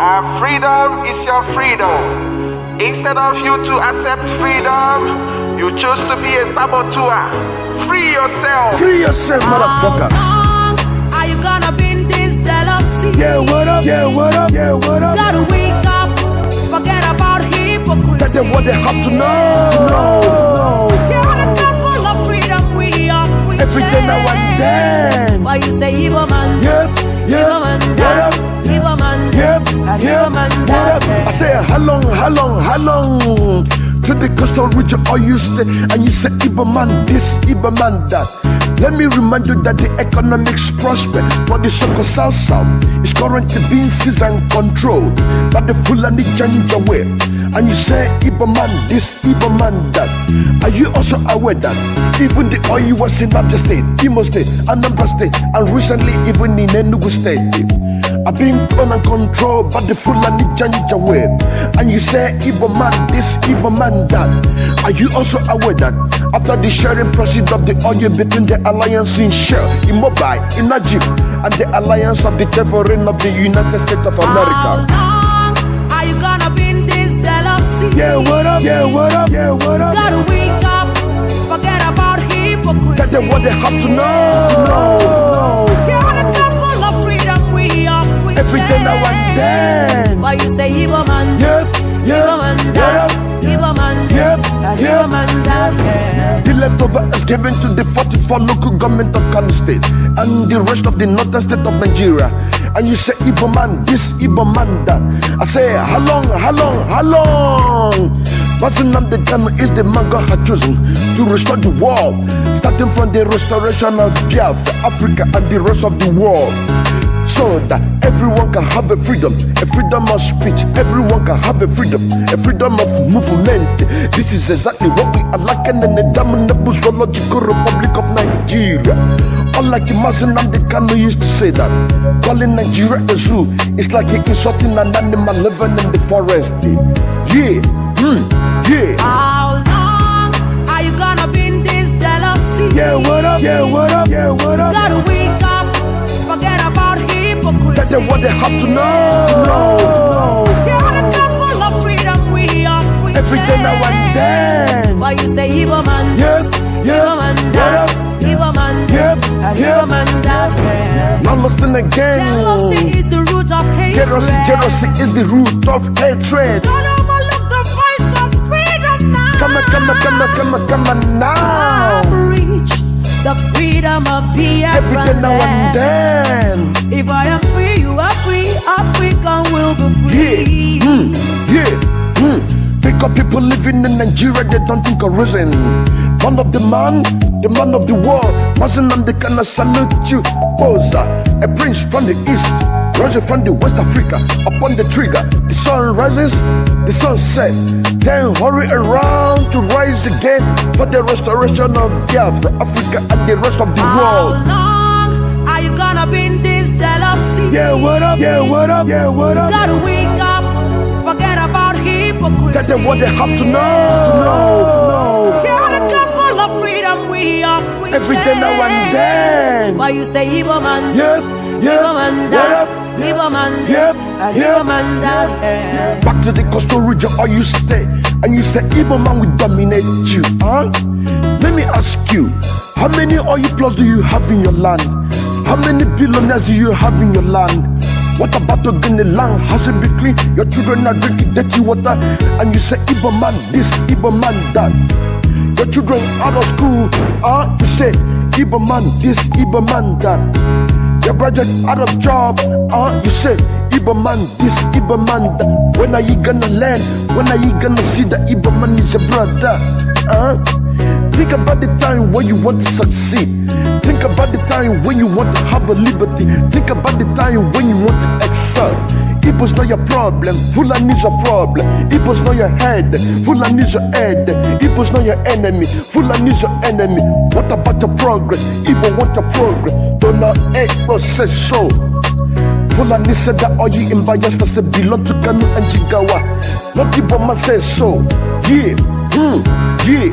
Freedom is your freedom. Instead of you to accept freedom, you choose to be a saboteur. Free yourself. Free yourself, motherfuckers. How long are you gonna be in this jealousy? Yeah, what up? Yeah, what up? Yeah, what up? Gotta wake up, forget about hypocrisy. Tell them what they have to know. You're the gospel of freedom we are preaching. Every day now and then. Why you say evil man this, evil man that, evil man this, and evil man that. I say how long to the coastal region all you stay, and you say Ibo man this, Ibo man that. Let me remind you that the economics prosper for the so-called South is currently being seized and controlled by the Fulani away. And you say Ibo man this, Ibo man that. Are you also aware that even the oil was in Abia State, Imo State, Anambra State, and recently even in Enugu State are being owned and controlled by the Fulani way? And you say Ibo man this, Ibo man that. Are you also aware that after the sharing proceeds of the oil between the alliance in Shell, in Mobile, in Najib, and the alliance of the sovereign of the United States of America? How long are you gonna be in this jealousy? Yeah, what up? Yeah, what up? Yeah, what up? Gotta wake up, forget about hypocrisy. Tell them what they have to know. You're the gospel of freedom we are preaching. Every day now and then. Why you say evil man this, evil man that, evil man this, and evil man that. The leftover is given to the 44 local government of Kano State and the rest of the northern state of Nigeria. And you say Ibo man this, Ibo man that. I say how long? Nnamdi Kanu is the man God had chosen to restore the world, starting from the restoration of Biafra, Africa, and the rest of the world, so that everyone can have a freedom of speech, everyone can have a freedom of movement. This is exactly what we are lacking in the damnable zoological Republic of Nigeria. Unlike the Nnamdi Kanu used to say that calling Nigeria a zoo is like insulting an animal living in the forest. How long are you gonna be in this jealousy? Yeah, what up? Yeah, what up? Yeah, what up? Gotta wake up, forget about hypocrisy. Tell them what they have to know. You're the gospel of freedom we are preaching. Every day now and then. Why you say evil man Yes, this, evil man that, evil man this, and evil man that. Now listen again. Jealousy is the root of hatred. Jealousy is the root of hatred. Don't overlook the voice of freedom now. Come on now. Reach the freedom of Biafra. Every day now and then. If I am free, you are free. Africa will be free. Because people living in Nigeria, they don't think of reason. Man of the man of the world. Nnamdi Kanu salute you. Posa, a prince from the east, rising from the West Africa. Upon the trigger, the sun rises, the sun sets. Then hurry around to rise again for the restoration of Biafra, Africa, and the rest of the world. How long are you gonna be in this jealousy? Yeah, what up? Yeah, what up? Yeah, what up? Gotta wake up, forget about hypocrisy. Tell them what they have to know. You're the gospel of freedom we are preaching. Every day now and then. Why you say evil man Yes, evil man that, evil man this, and evil man that. Back to the coastal region, or you stay, and you say Igbo man will dominate you. Let me ask you, how many oil plots do you have in your land? How many billionaires do you have in your land? What about the land? Has it been clean? Your children are drinking dirty water, and you say Igbo man this, Igbo man that. Your children out of school, you say Igbo man this, Igbo man that. Your brother out of job, you say Igbo man this, Igbo man that. When are you gonna learn? When are you gonna see that Igbo man is your brother? Think about the time when you want to succeed. Think about the time when you want to have a liberty. Think about the time when you want to excel. Igbo's not your problem, Fulanis your problem. Igbo's not your head, Fulanis your head. Igbo's not your enemy, Fulanis your enemy. What about your progress? Igbo want your progress. Don't know Igbo says so. Fulani said that all you in Bayelsa said belong to Kanu and Jigawa. Not Igbo man says so.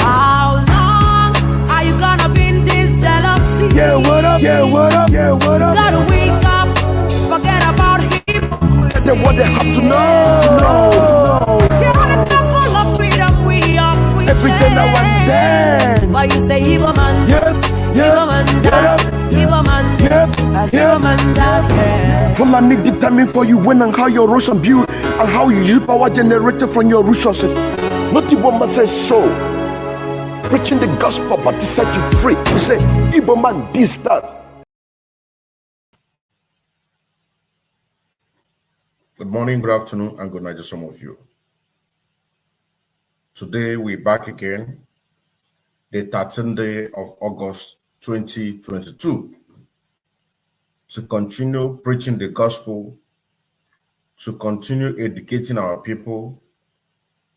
How long are you gonna be in this jealousy? Yeah, what up? Yeah, what up? Yeah, what up? Gotta wake up, forget about hypocrisy. them what they have to know. You are the gospel of freedom we are preaching. Every day now and then. Why you say Igbo man this, Igbo man that, Igbo man this, and Igbo man that. Fulani determine for you when and how your Russian build and how you use power generated from your resources. Not Igbo man says so. Preaching the gospel but to set you free. You say Igbo man this, that. Good morning, good afternoon, and good night to some of you. Today we're back again, the 13th day of August 2022, to continue preaching the gospel, to continue educating our people,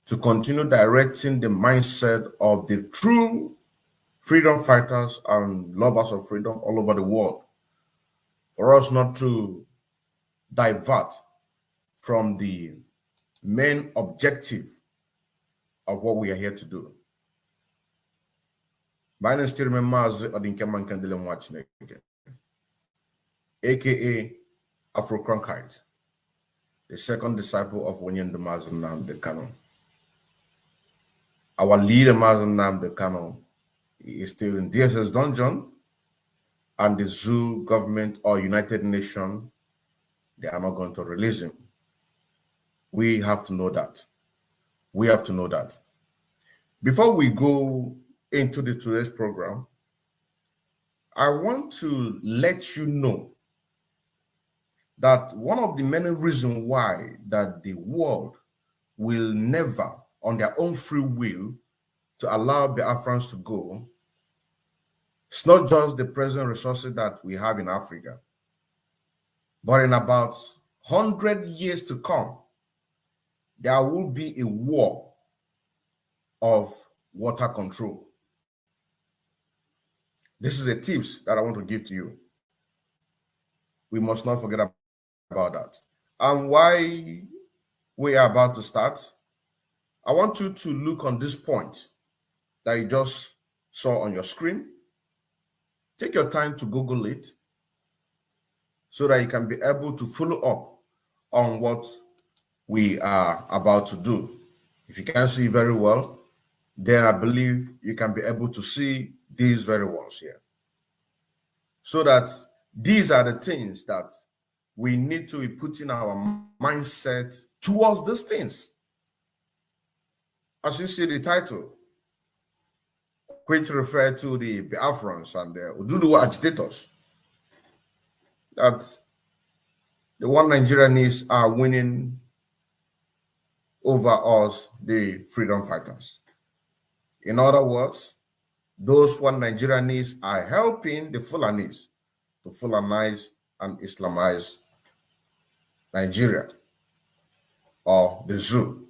to continue directing the mindset of the true freedom fighters and lovers of freedom all over the world, for us not to divert from the main objective of what we are here to do. My name is Mazi Odinkeman Kandele Mwachineke, aka Afro Cronkite, the second disciple of Onyen Nnamdi Nnamdi Kanu. Our leader, Mazi Nnamdi Kanu, is still in DSS dungeon, and the zoo government or United Nations, they are not going to release him. We have to know that. We have to know that. Before we go into today's program, I want to let you know that one of the many reasons why that the world will never, on their own free will, to allow Biafrans to go, it's not just the present resources that we have in Africa, but in about 100 years to come, there will be a war of water control. This is a tips that I want to give to you. We must not forget about that. And why we are about to start, I want you to look on this point that you just saw on your screen. Take your time to Google it so that you can be able to follow up on what we are about to do. If you can't see very well, then I believe you can be able to see these very ones here. So that these are the things that we need to be putting our mindset towards these things. As you see the title, which refer to the Biafrans and the Oduduwa agitators, that the one Nigerianists are winning over us, the freedom fighters. In other words, those one Nigerianists are helping the Fulanis to Fulanize and Islamize Nigeria, or the zoo.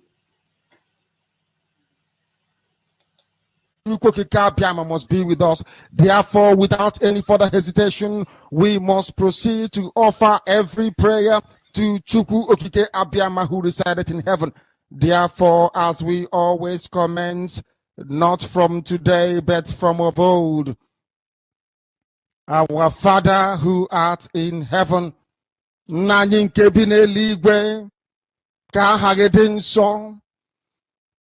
Must be with us. Therefore, without any further hesitation, we must proceed to offer every prayer to Chukwu Okike Abiyama, who resided in heaven. Therefore, as we always commence, not from today, but from of old, our Father who art in heaven,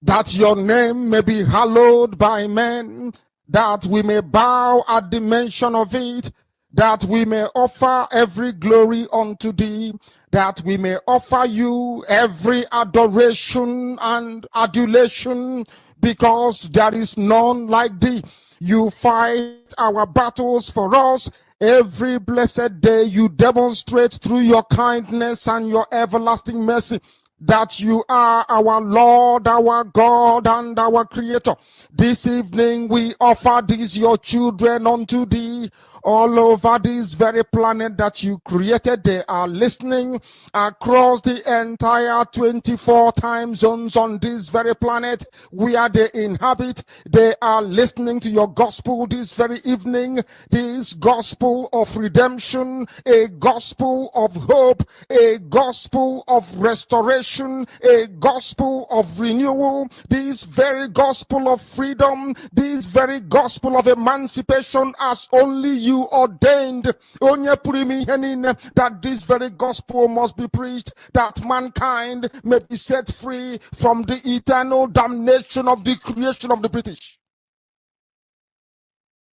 that your name may be hallowed by men, that we may bow at the mention of it, that we may offer every glory unto thee, that we may offer you every adoration and adulation, because there is none like thee. You fight our battles for us. Every blessed day you demonstrate through your kindness and your everlasting mercy that you are our Lord, our God, and our Creator. This evening we offer these your children unto thee. All over this very planet that you created, they are listening across the entire 24 time zones on this very planet where they inhabit. They are listening to your gospel this very evening, this gospel of redemption, a gospel of hope, a gospel of restoration, a gospel of renewal, this very gospel of freedom, this very gospel of emancipation as only only you ordained that this very gospel must be preached, that mankind may be set free from the eternal damnation of the creation of the British.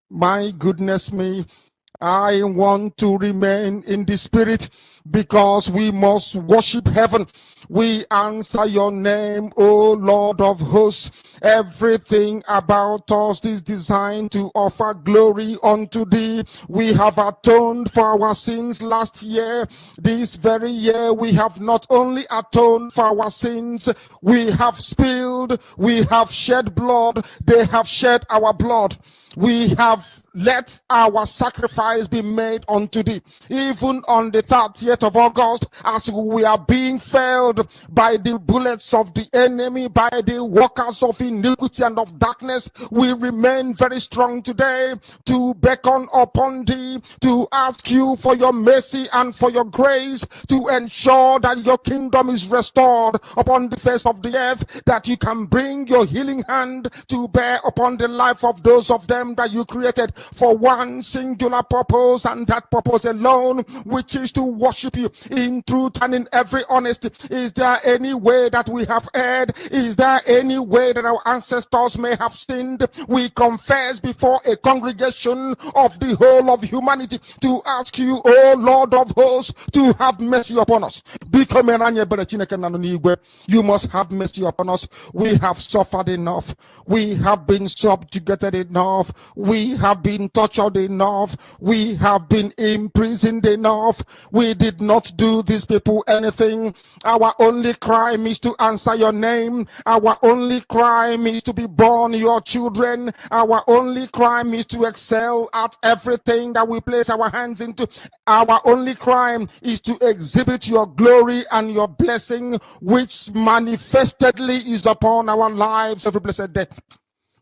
My goodness me, I want to remain in the spirit because we must worship heaven. We answer your name, O Lord of hosts. Everything about us is designed to offer glory unto thee. We have atoned for our sins last year. This very year we have not only atoned for our sins, we have spilled, we have shed blood, they have shed our blood. We have let our sacrifice be made unto thee. Even on the 30th of August, as we are being felled by the bullets of the enemy, by the workers of iniquity and of darkness, we remain very strong today to beckon upon thee, to ask you for your mercy and for your grace, to ensure that your kingdom is restored upon the face of the earth, that you can bring your healing hand to bear upon the life of those of them that you created for one singular purpose, and that purpose alone, which is to worship you in truth and in every honesty. Is there any way that we have erred? Is there any way that our ancestors may have sinned? We confess before a congregation of the whole of humanity to ask you, O Lord of hosts, to have mercy upon us. You must have mercy upon us. We have suffered enough. We have been subjugated enough. We have been tortured enough. We have been imprisoned enough. We did not do these people anything. Our only crime is to answer your name. Our only crime is to be born your children. Our only crime is to excel at everything that we place our hands into. Our only crime is to exhibit your glory and your blessing, which manifestedly is upon our lives every blessed day.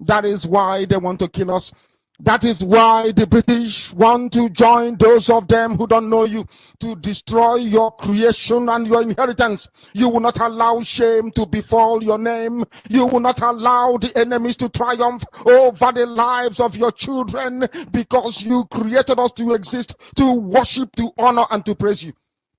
That is why they want to kill us. That is why the British want to join those of them who don't know you to destroy your creation and your inheritance. You will not allow shame to befall your name. You will not allow the enemies to triumph over the lives of your children, because you created us to exist, to worship, to honor, and to praise you.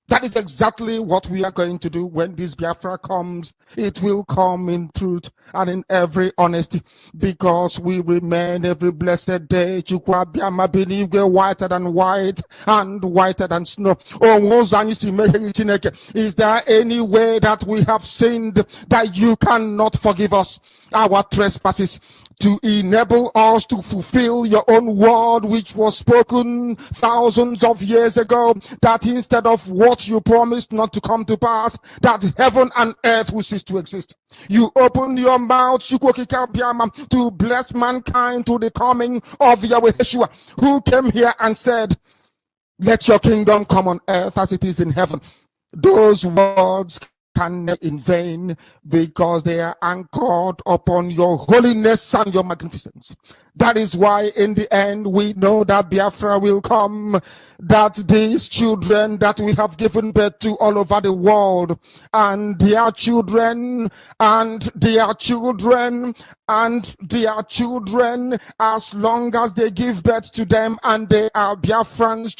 That is exactly what we are going to do when this Biafra comes. It will come in truth and in every honesty, because we remain every blessed day whiter than white and whiter than snow. Is there any way that we have sinned that you cannot forgive us our trespasses, to enable us to fulfill your own word, which was spoken thousands of years ago, that instead of what you promised not to come to pass, that heaven and earth will cease to exist. You opened your mouth to bless mankind to the coming of Yahweh Yeshua, who came here and said, let your kingdom come on earth as it is in heaven. Those words can never in vain, because they are anchored upon your holiness and your magnificence. That is why in the end we know that Biafra will come, that these children that we have given birth to all over the world, and their children, and their children, and their children, as long as they give birth to them and they are Biafrans,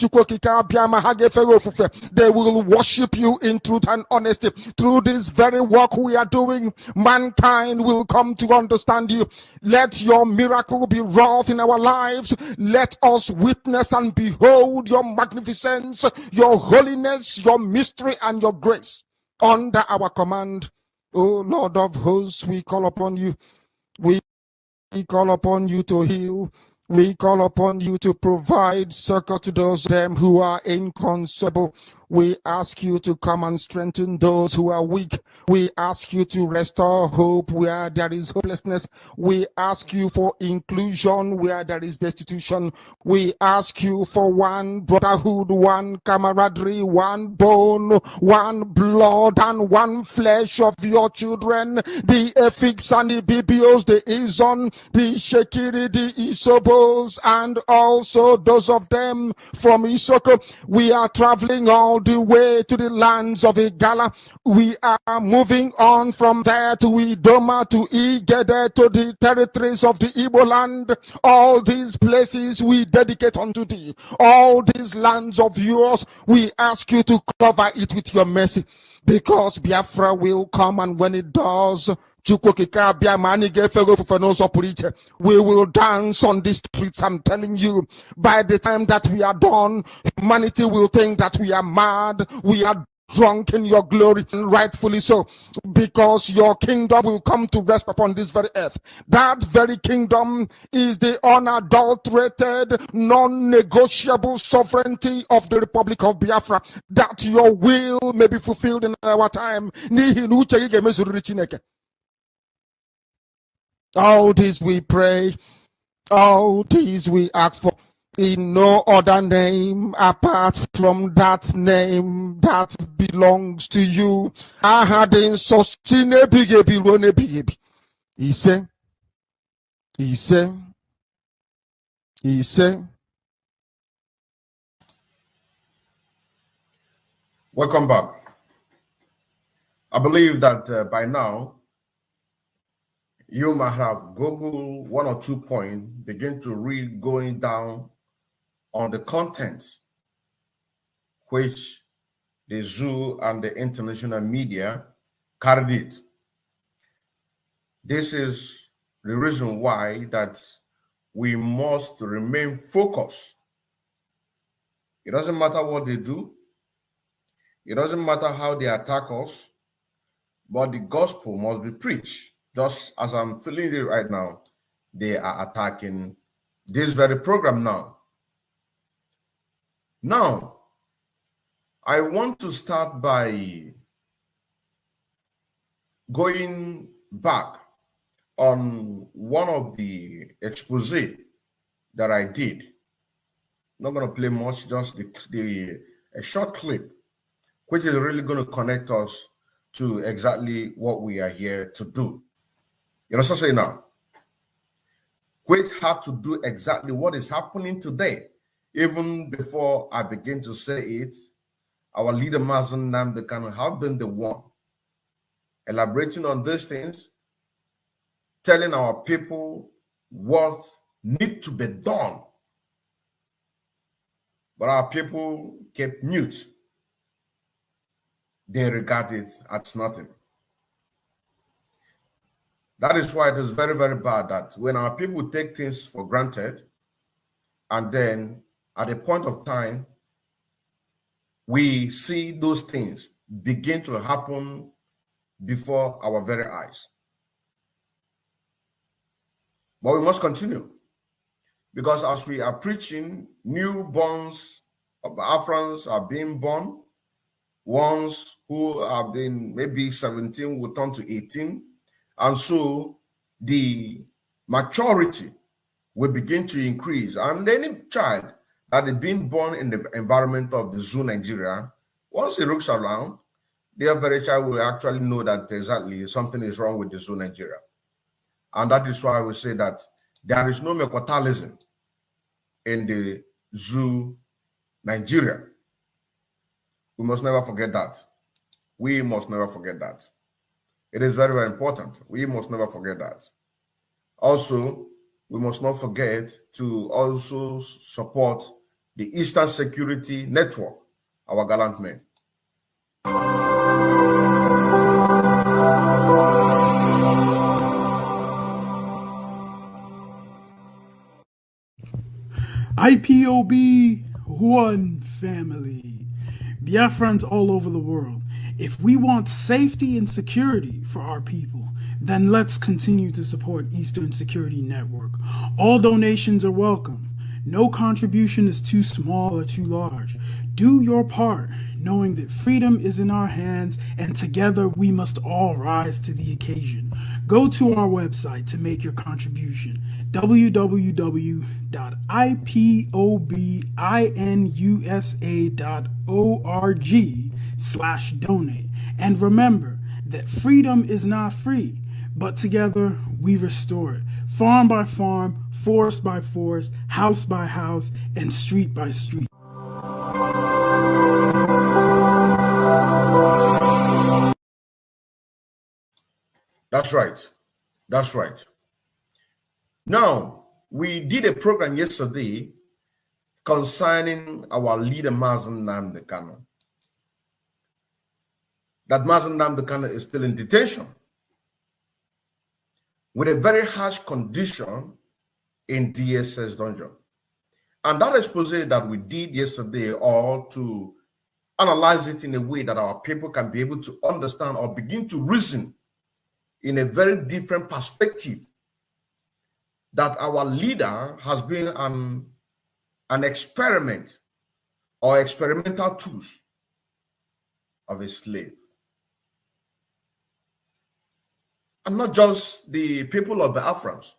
they will worship you in truth and honesty. Through this very work we are doing, mankind will come to understand you. Let your miracle be wrought in our lives. Let us witness and behold your magnificence, your holiness, your mystery, and your grace under our command. O Lord of hosts, we call upon you. We call upon you to heal. We call upon you to provide succor to those of them who are inconsolable. We ask you to come and strengthen those who are weak. We ask you to restore hope where there is hopelessness. We ask you for inclusion where there is destitution. We ask you for one brotherhood, one camaraderie, one bone, one blood, and one flesh of your children. The Efiks and the Bibios, the Izon, the Shekiri, the Isobos, and also those of them from Isoko. We are traveling all the way to the lands of Igala. We are moving on from there to Idoma, to Igede, to the territories of the Igbo land. All these places we dedicate unto thee. All these lands of yours, we ask you to cover it with your mercy, because Biafra will come, and when it does, we will dance on the streets. I'm telling you, by the time that we are done, humanity will think that we are mad, we are drunk in your glory, and rightfully so, because your kingdom will come to rest upon this very earth. That very kingdom is the unadulterated, non-negotiable sovereignty of the Republic of Biafra, that your will may be fulfilled in our time. All this we pray, all this we ask for, in no other name apart from that name that belongs to you. He said. Welcome back. I believe that by now, you might have Googled 1 or 2 points, begin to read going down on the contents which the zoo and the international media carried it. This is the reason why that we must remain focused. It doesn't matter what they do. It doesn't matter how they attack us, but the gospel must be preached. Just as I'm feeling it right now, they are attacking this very program now. Now, I want to start by going back on one of the expose that I did. Not going to play much, just a short clip, which is really going to connect us to exactly what we are here to do. You know what I'm saying now? Which had to do exactly what is happening today. Even before I begin to say it, our leader, Mazen Namdekan, have been the one elaborating on these things, telling our people what needs to be done. But our people kept mute. They regard it as nothing. That is why it is very, very bad that when our people take things for granted, and then at a point of time, we see those things begin to happen before our very eyes. But we must continue, because as we are preaching, newborns of Biafrans are being born. Ones who have been maybe 17 will turn to 18. And so the maturity will begin to increase. And any child that is being born in the environment of the zoo Nigeria, once he looks around, their very child will actually know that exactly something is wrong with the zoo Nigeria. And that is why we say that there is no mercantilism in the zoo Nigeria. We must never forget that. We must never forget that. It is very, very important. We must never forget that. Also, we must not forget to also support the Eastern Security Network, our gallant men. IPOB, one family. Biafrans all over the world. If we want safety and security for our people, then let's continue to support Eastern Security Network. All donations are welcome. No contribution is too small or too large. Do your part, knowing that freedom is in our hands, and together we must all rise to the occasion. Go to our website to make your contribution, www.ipobinUSA.org/donate. And remember that freedom is not free, but together we restore it, farm by farm, forest by forest, house by house, and street by street. That's right. That's right. Now, we did a program yesterday concerning our leader, Mazen Nnamdi Kanu. That Mazen Nnamdi Kanu is still in detention with a very harsh condition in DSS dungeon. And that expose that we did yesterday, or to analyze it in a way that our people can be able to understand or begin to reason in a very different perspective, that our leader has been an experiment or experimental tools of a slave. And not just the people of the Biafrans.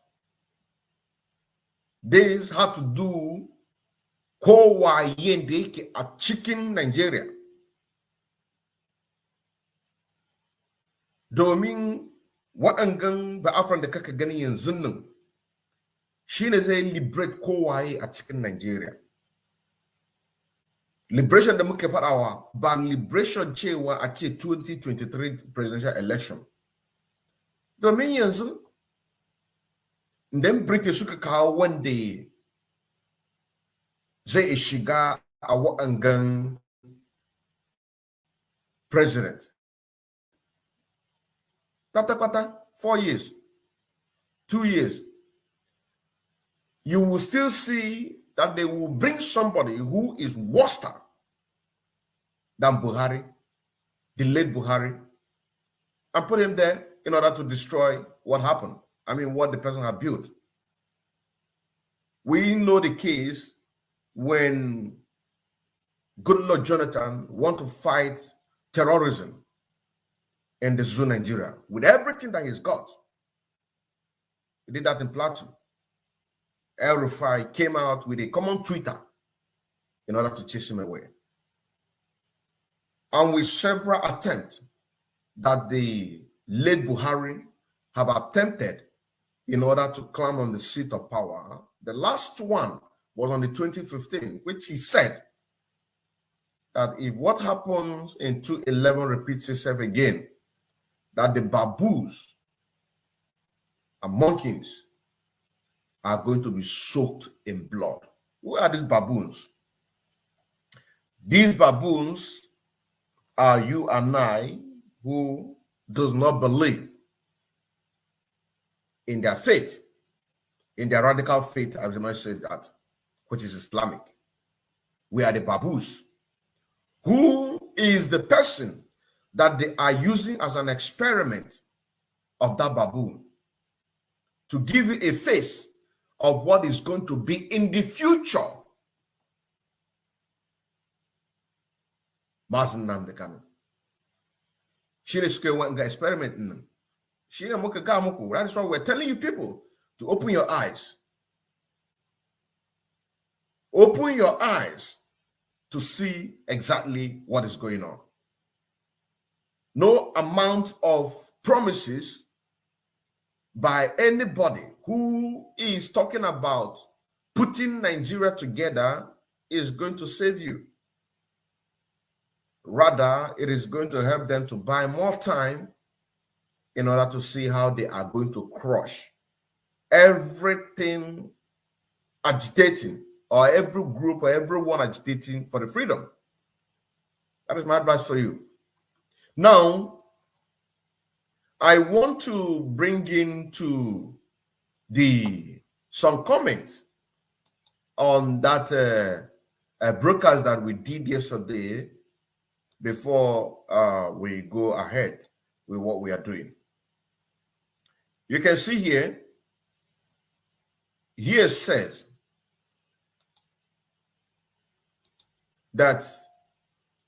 This had to do kowa yende a chicken Nigeria. Domin waɗangan Biafran da kaka gani yanzu nan shine zai liberate kowaye a cikin Nigeria. Liberation da muke faɗawa ba liberation cewa a ce 2023 presidential election. Domin yanzu idan British suka kawo wanda zai shiga a waɗangan president. Pata 4 years, 2 years. You will still see that they will bring somebody who is worse than Buhari, the late Buhari, and put him there in order to destroy what happened. I mean, what the person had built. We know the case when Goodluck Jonathan want to fight terrorism in the zoo Nigeria with everything that he's got. He did that in Plateau. El Rufai came out with a common Twitter in order to chase him away. And with several attempts that the late Buhari have attempted in order to climb on the seat of power, the last one was on the 2015, which he said that if what happens in 2011 repeats itself again, that the baboons and monkeys are going to be soaked in blood. Who are these baboons? These baboons are you and I, who does not believe in their faith, in their radical faith, as I might say that, which is Islamic. We are the baboons. Who is the person that they are using as an experiment of that baboon to give you a face of what is going to be in the future? Mazen Nnamdi Kanu. Shine suke wanga experiment nan. Shine muka ga muku. That is why we're telling you people to open your eyes. Open your eyes to see exactly what is going on. No amount of promises by anybody who is talking about putting Nigeria together is going to save you. Rather, it is going to help them to buy more time in order to see how they are going to crush everything agitating, or every group or everyone agitating for the freedom. That is my advice for you. Now, I want to bring into some comments on that broadcast that we did yesterday before we go ahead with what we are doing. You can see here it says that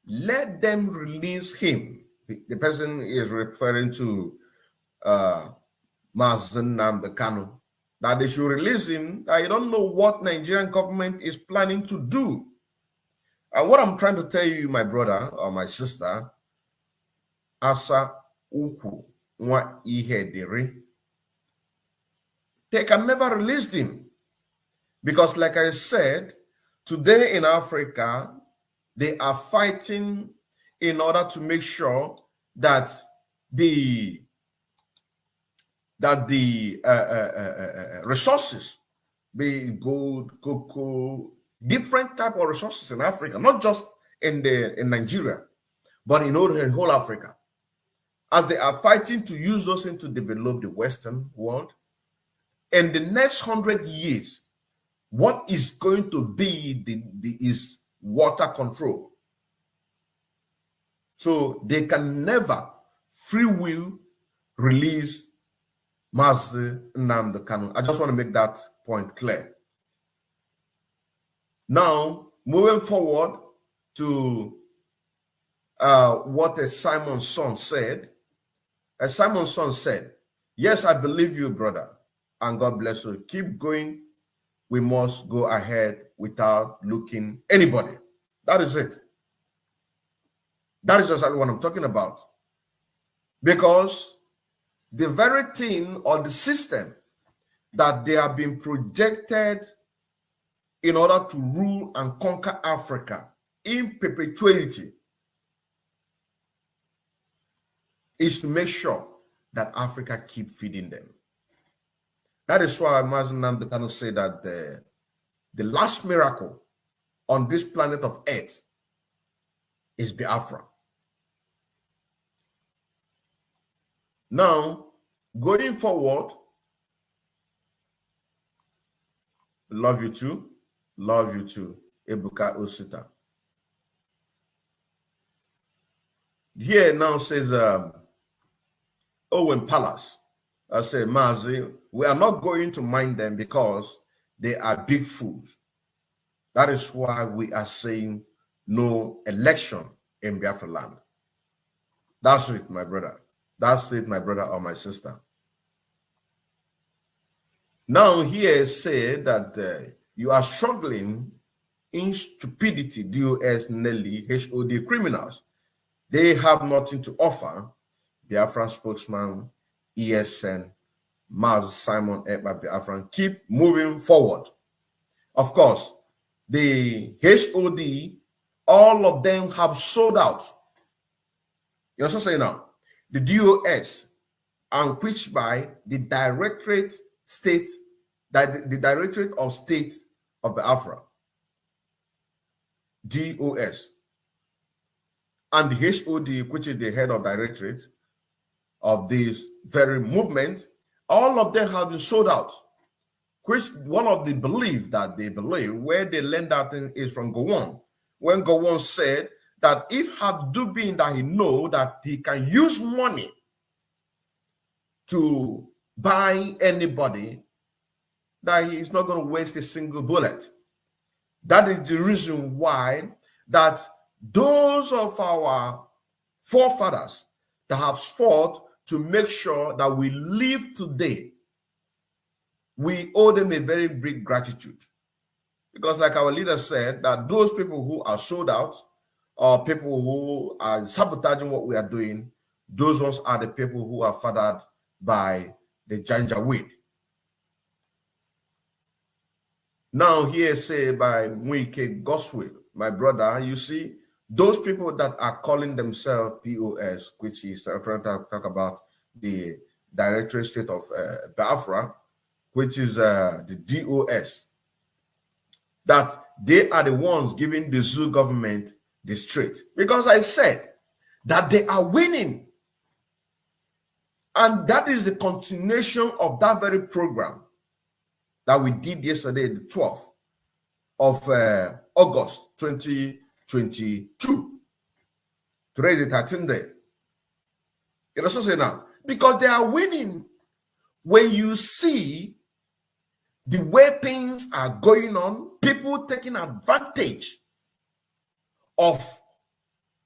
let them release him. The person is referring to Mazen Nnamdi Kanu, that they should release him. I don't know what Nigerian government is planning to do. And what I'm trying to tell you, my brother or my sister, Asa Uku Nwa Ihedere, they can never release him. Because like I said, today in Africa, they are fighting in order to make sure that the that the resources, be it gold, cocoa, different type of resources in Africa, not just in Nigeria, but in whole Africa, as they are fighting to use those things to develop the Western world. In the next 100 years, what is going to be is water control. So they can never free will release Mazi Nnamdi Kanu. I just want to make that point clear. Now, moving forward to what Simon's son said. Simon's son said, yes, I believe you, brother, and God bless you. Keep going. We must go ahead without looking anybody. That is it. That is just what I'm talking about. Because the very thing or the system that they have been projected in order to rule and conquer Africa in perpetuity is to make sure that Africa keep feeding them. That is why Mazi Nnamdi Kanu say that the last miracle on this planet of Earth is Biafra. Now, going forward, love you too, Ebuka Osita. Here now says Owen Palace. I say, Mazi, we are not going to mind them because they are big fools. That is why we are saying no election in Biafra land. That's it, my brother. That's it, my brother or my sister. Now here say that you are struggling in stupidity, DOS, Nelly, HOD criminals. They have nothing to offer. Biafra spokesman, ESN, Maz Simon Ekpa Biafran, keep moving forward. Of course, the HOD, all of them have sold out. You also say now, the DOS, and which by the Directorate State, the Directorate of State of Biafra, DOS, and the HOD, which is the head of directorate of this very movement, all of them have been sold out. Which one of the belief that they believe, where they learned that thing is from Gowon. When Gowon said that if had do being that he know that he can use money to buy anybody, that he is not going to waste a single bullet. That is the reason why that those of our forefathers that have fought to make sure that we live today, we owe them a very big gratitude. Because like our leader said, that those people who are sold out or people who are sabotaging what we are doing, those ones are the people who are fathered by the Janjaweed. Now here say by Mwike Goswell, my brother, you see, those people that are calling themselves POS, which is trying to talk about the Directorate State of Biafra, which is the DOS, that they are the ones giving the zoo government the straight. Because I said that they are winning. And that is the continuation of that very program that we did yesterday, the 12th of August 2022. Today is the 13th day. It also say now, because they are winning. When you see the way things are going on, people taking advantage of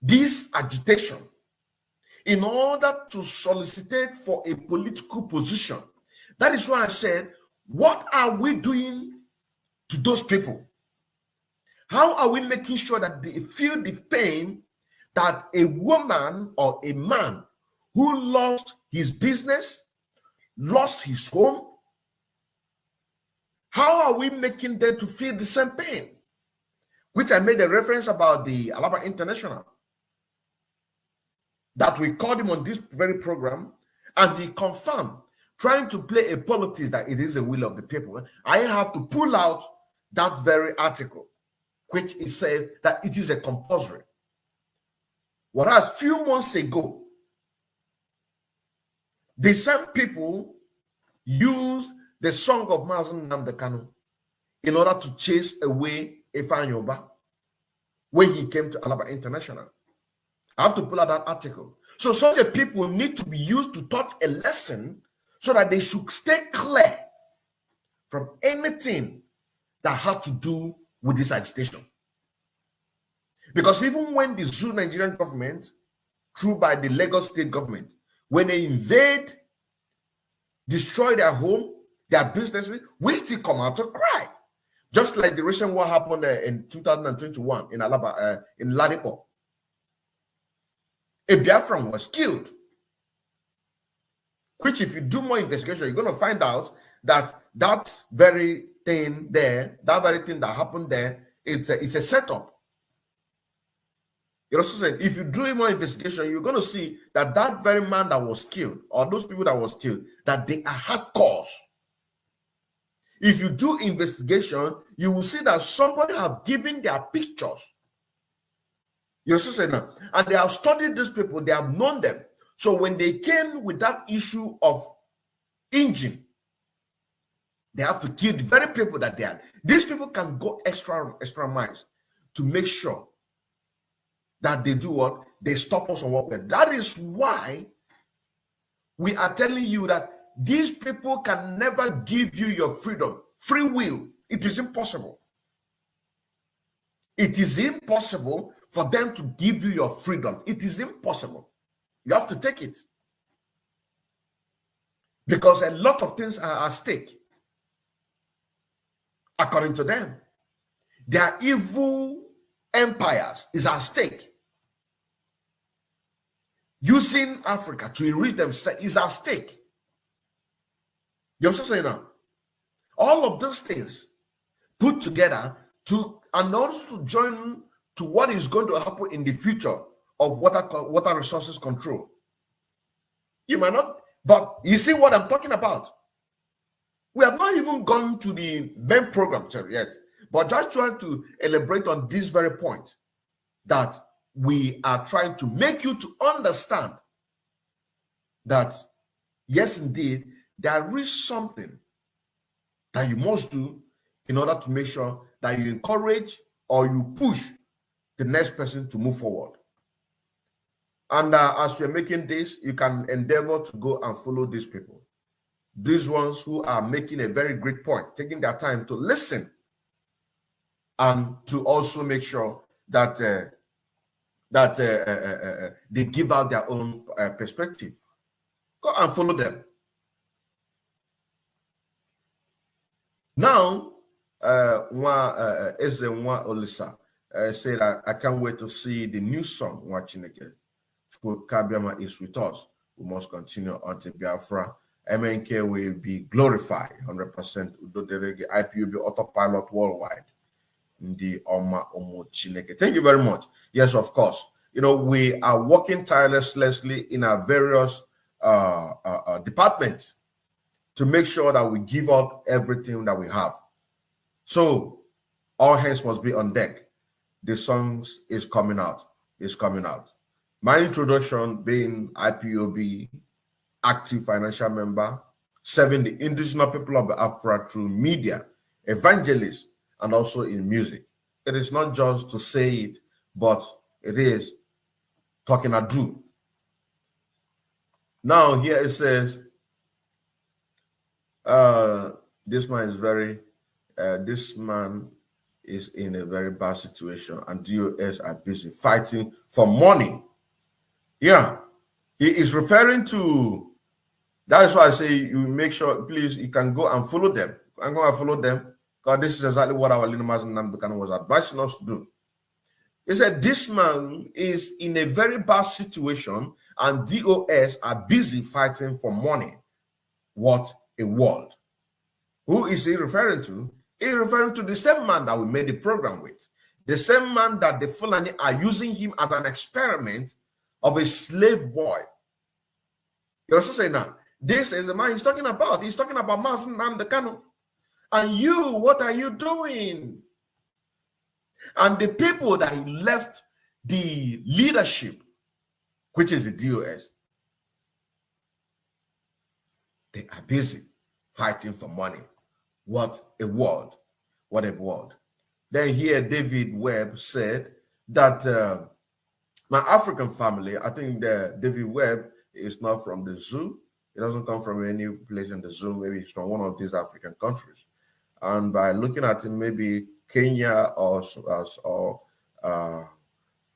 this agitation in order to solicitate for a political position. That is why I said, what are we doing to those people? How are we making sure that they feel the pain that a woman or a man who lost his business, lost his home, how are we making them to feel the same pain? Which I made a reference about the Alaba International, that we called him on this very program, and he confirmed trying to play a politics that it is the will of the people, I have to pull out that very article, which it says that it is a compulsory. Whereas few months ago, the same people used the song of Mazen Nnamdi Kanu in order to chase away Ifeanyi when he came to Alaba International. I have to pull out that article. So such a people need to be used to taught a lesson so that they should stay clear from anything that had to do with this agitation. Because even when the Zoo Nigerian government, through by the Lagos state government, when they invade, destroy their home, their businesses, we still come out to cry. Just like the recent what happened in 2021 in Alaba, in Ladipo. A Biafran was killed. Which, if you do more investigation, you're going to find out that that very thing there, that very thing that happened there, it's a setup. You're also saying, if you do more investigation, you're going to see that that very man that was killed, or those people that was killed, that they are hardcore. If you do investigation, you will see that somebody have given their pictures. You're also saying that, and they have studied these people, they have known them. So when they came with that issue of engine, they have to kill the very people that they are. These people can go extra miles to make sure that they do what? They stop us on what we're. That is why we are telling you that these people can never give you your freedom, free will. It is impossible. It is impossible for them to give you your freedom. It is impossible. You have to take it. Because a lot of things are at stake. According to them, their evil empires is at stake. Using Africa to enrich themselves is at stake. You're also saying now, all of those things put together to, and also to join to what is going to happen in the future of water resources control. You might not, but you see what I'm talking about. We have not even gone to the main program yet, but just trying to elaborate on this very point that we are trying to make you to understand that, yes, indeed, there is something that you must do in order to make sure that you encourage or you push the next person to move forward. And as we're making this, you can endeavor to go and follow these people. These ones who are making a very great point, taking their time to listen and to also make sure that they give out their own perspective. Go and follow them. Now, Ezenwa Olisa said, I can't wait to see the new song, Watching Again. Kabiama is with us. We must continue until Biafra. MNK will be glorified 100%. IPUB autopilot worldwide. The Oma Omo Chineke. Thank you very much. Yes, of course. You know, we are working tirelessly in our various departments to make sure that we give up everything that we have. So all hands must be on deck. The songs is coming out. It's coming out. My introduction being IPOB, active financial member, serving the indigenous people of Biafra through media, evangelist, and also in music. It is not just to say it, but it is talking a do. Now here it says, this man is in a very bad situation, and DOS are busy fighting for money. Yeah, he is referring to, that is why I say you make sure, please, you can go and follow them. I'm going to follow them, because this is exactly what our leader Mazen Nnamdi Kanu was advising us to do. He said this man is in a very bad situation, and DOS are busy fighting for money. What a world. Who is he referring to? He's referring to the same man that we made the program with. The same man that the Fulani are using him as an experiment of a slave boy. You're also saying now, This is the man he's talking about. He's talking about Mazen Namdekano. And you, what are you doing? And the people that he left the leadership, which is the DOS, they are busy fighting for money. What a world. What a world. Then here David Webb said that my African family, I think David Webb is not from the zoo. He doesn't come from any place in the zoo. Maybe he's from one of these African countries. And by looking at him, maybe Kenya or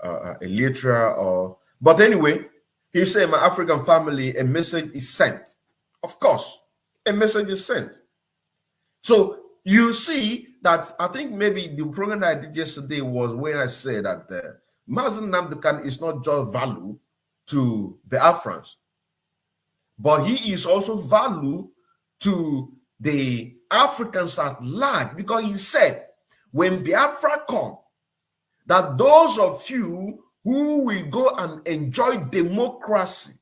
Eritrea or... But anyway, he said, my African family, a message is sent. Of course, a message is sent. So you see that I think maybe the program that I did yesterday was when I said that Mazen Namdekan is not just value to the Afrans, but he is also value to the Africans at large, because he said, when Biafra come, that those of you who will go and enjoy democracy,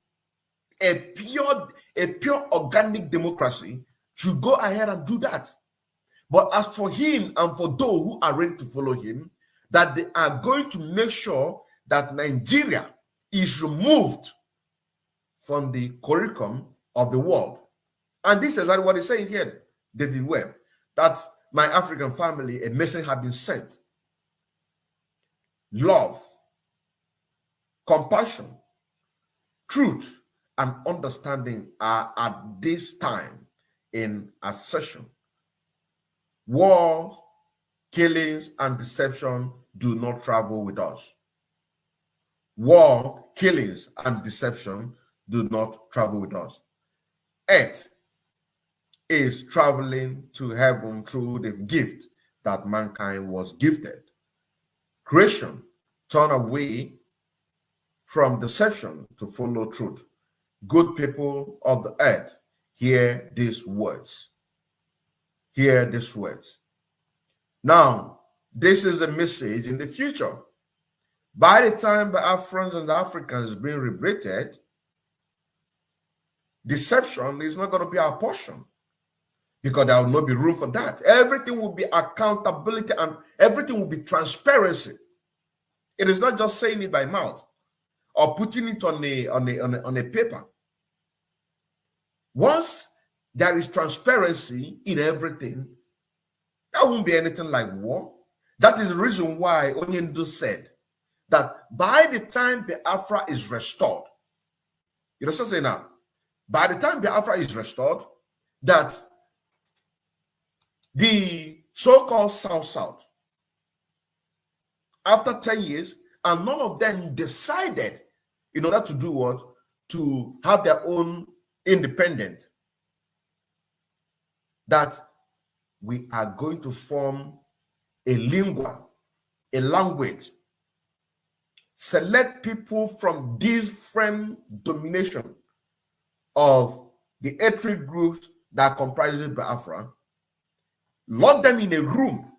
a pure organic democracy, should go ahead and do that. But as for him and for those who are ready to follow him, that they are going to make sure that Nigeria is removed from the curriculum of the world. And this is exactly what he's saying here, David Webb, that my African family, a message has been sent. Love, compassion, truth, and understanding are at this time in accession. War, killings, and deception do not travel with us. War, killings, and deception do not travel with us. Earth is traveling to heaven through the gift that mankind was gifted. Creation turn away from deception to follow truth. Good people of the earth, hear these words. Hear these words. Now, this is a message in the future. By the time the Afrans and the Africans being liberated, deception is not going to be our portion, because there will not be room for that. Everything will be accountability and everything will be transparency. It is not just saying it by mouth or putting it on a paper. Once there is transparency in everything, there won't be anything like war. That is the reason why Onyendu said that by the time Biafra is restored, you know, so say now, by the time Biafra is restored, that the so-called South, after 10 years, and none of them decided in order to do what? To have their own independent, that we are going to form a lingua, a language, select people from different domination of the ethnic groups that comprises Biafra, lock them in a room,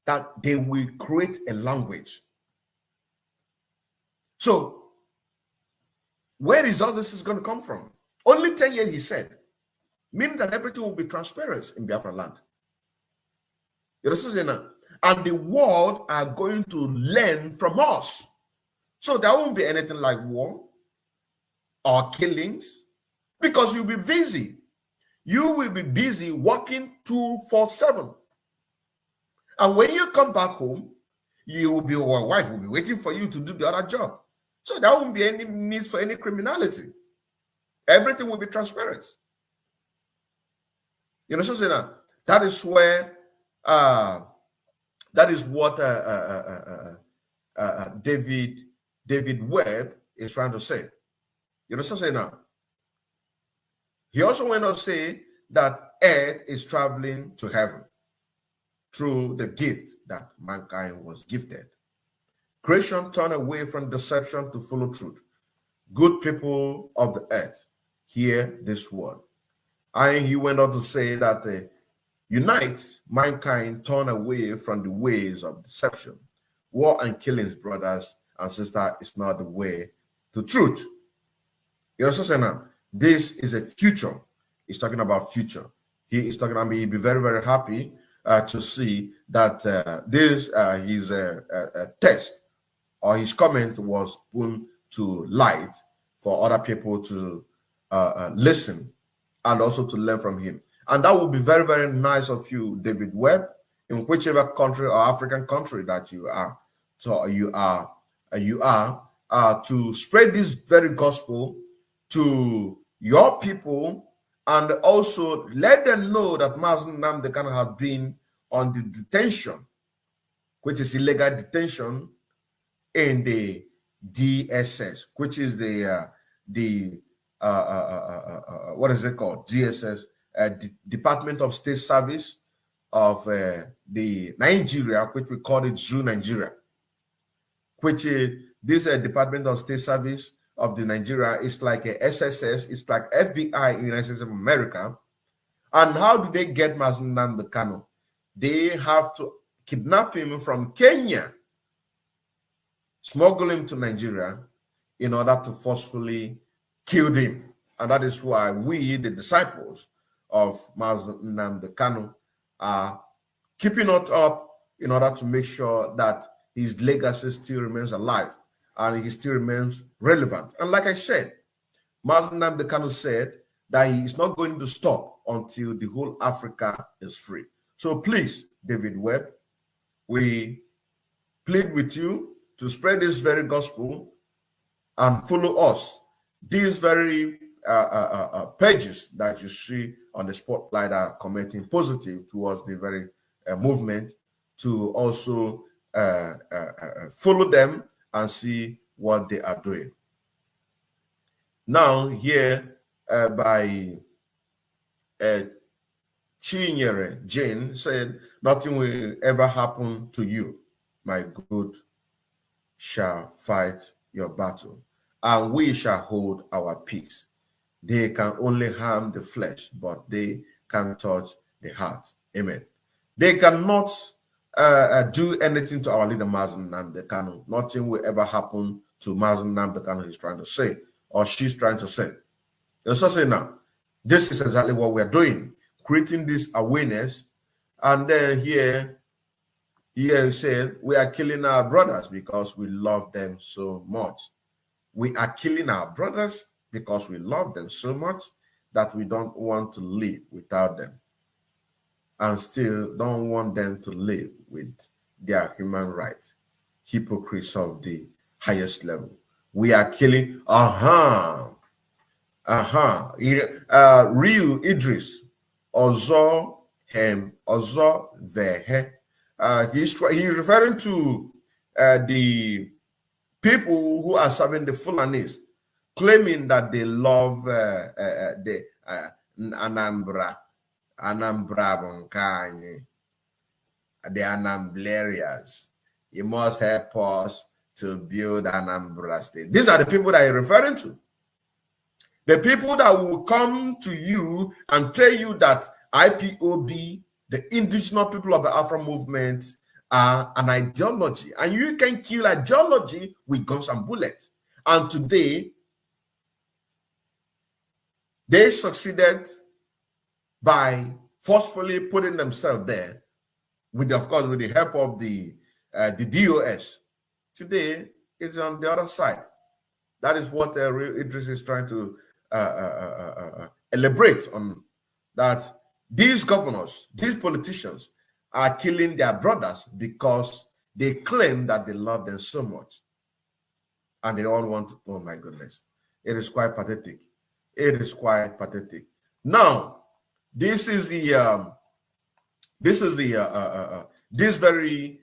that they will create a language. So, where is all this is going to come from? Only 10 years, he said, meaning that everything will be transparent in Biafra land. You understand? And the world are going to learn from us. So there won't be anything like war or killings, because you'll be busy. You will be busy working 24/7. And when you come back home, your wife will be waiting for you to do the other job. So there won't be any need for any criminality. Everything will be transparent. You know, so that is where that is what David Webb is trying to say. You know, so now. He also went on to say that earth is traveling to heaven through the gift that mankind was gifted. Creation turned away from deception to follow truth. Good people of the earth, hear this word. And he went on to say that unite mankind, turn away from the ways of deception. War and killings, brothers and sisters, is not the way to truth. You know, so now, This is a future. He's talking about future. He is talking. I mean, he'd be very, very happy to see that his text or his comment was put to light for other people to listen and also to learn from him. And that would be very, very nice of you, David Webb, in whichever country or African country that you are. So you are to spread this very gospel to your people, and also let them know that Mazen Nnamdi Kanu have been on the detention, which is illegal detention, in the DSS, which is what is it called? DSS, Department of State Service of the Nigeria, which we call it Zoo Nigeria, which is this Department of State Service of the Nigeria is like a SSS, it's like FBI in the United States of America. And how do they get Mazen Nnamdi Kanu? They have to kidnap him from Kenya, smuggle him to Nigeria in order to forcefully kill him. And that is why we, the disciples of Mazen Nnamdi Kanu, are keeping it up in order to make sure that his legacy still remains alive and he still remains relevant. And like I said, Mazen Nnamdi Kanu said that he is not going to stop until the whole Africa is free. So please, David Webb, we plead with you to spread this very gospel and follow us. These very pages that you see on the spotlight are commenting positive towards the very movement, to also follow them and see what they are doing. Now here by Chinyere Jane said, nothing will ever happen to you. My good shall fight your battle, and we shall hold our peace. They can only harm the flesh, but they can touch the heart. Amen. They cannot do anything to our leader Mazen Nnamdi Kanu. Nothing will ever happen to Mazen Nnamdi Kanu, he's trying to say, or she's trying to say. And so say now, this is exactly what we're doing, creating this awareness. And then here he said, we are killing our brothers because we love them so much. We are killing our brothers because we love them so much that we don't want to live without them, and still don't want them to live with their human rights. Hypocrites of the highest level. We are killing, Real Idris, Ozo Hem, Ozo Vehe. He's referring to the people who are serving the Fulanis, claiming that they love the Anambra Bonkanye, the Anamblerians. You must help us to build Anambra State. These are the people that you're referring to. The people that will come to you and tell you that IPOB, the indigenous people of the Biafra movement, are an ideology, and you can kill ideology with guns and bullets. And today, they succeeded by forcefully putting themselves there, with, of course, with the help of the DOS. Today, it's on the other side. That is what Real Idris is trying to elaborate on, that these governors, these politicians are killing their brothers because they claim that they love them so much. And they don't want to, oh my goodness. It is quite pathetic. It is quite pathetic. Now, this very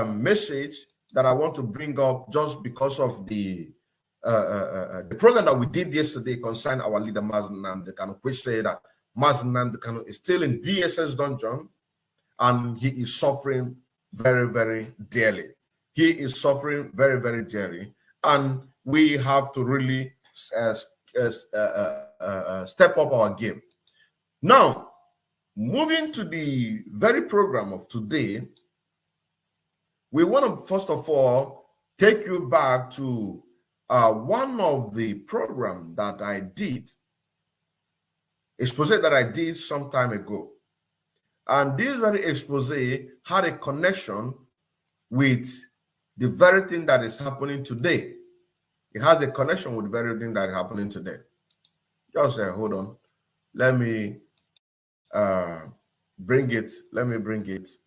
message that I want to bring up, just because of the program that we did yesterday concerning our leader Mazen Nnamdi Kanu, which said that Mazen Nnamdi Kanu is still in DSS dungeon and he is suffering very, very dearly. He is suffering very, very dearly, and we have to really step up our game. Now, moving to the very program of today, we want to first of all take you back to one of the programs that I did expose that I did some time ago. And this very expose had a connection with the very thing that is happening today. It has a connection with the very thing that is happening today. Just hold on. Let me bring it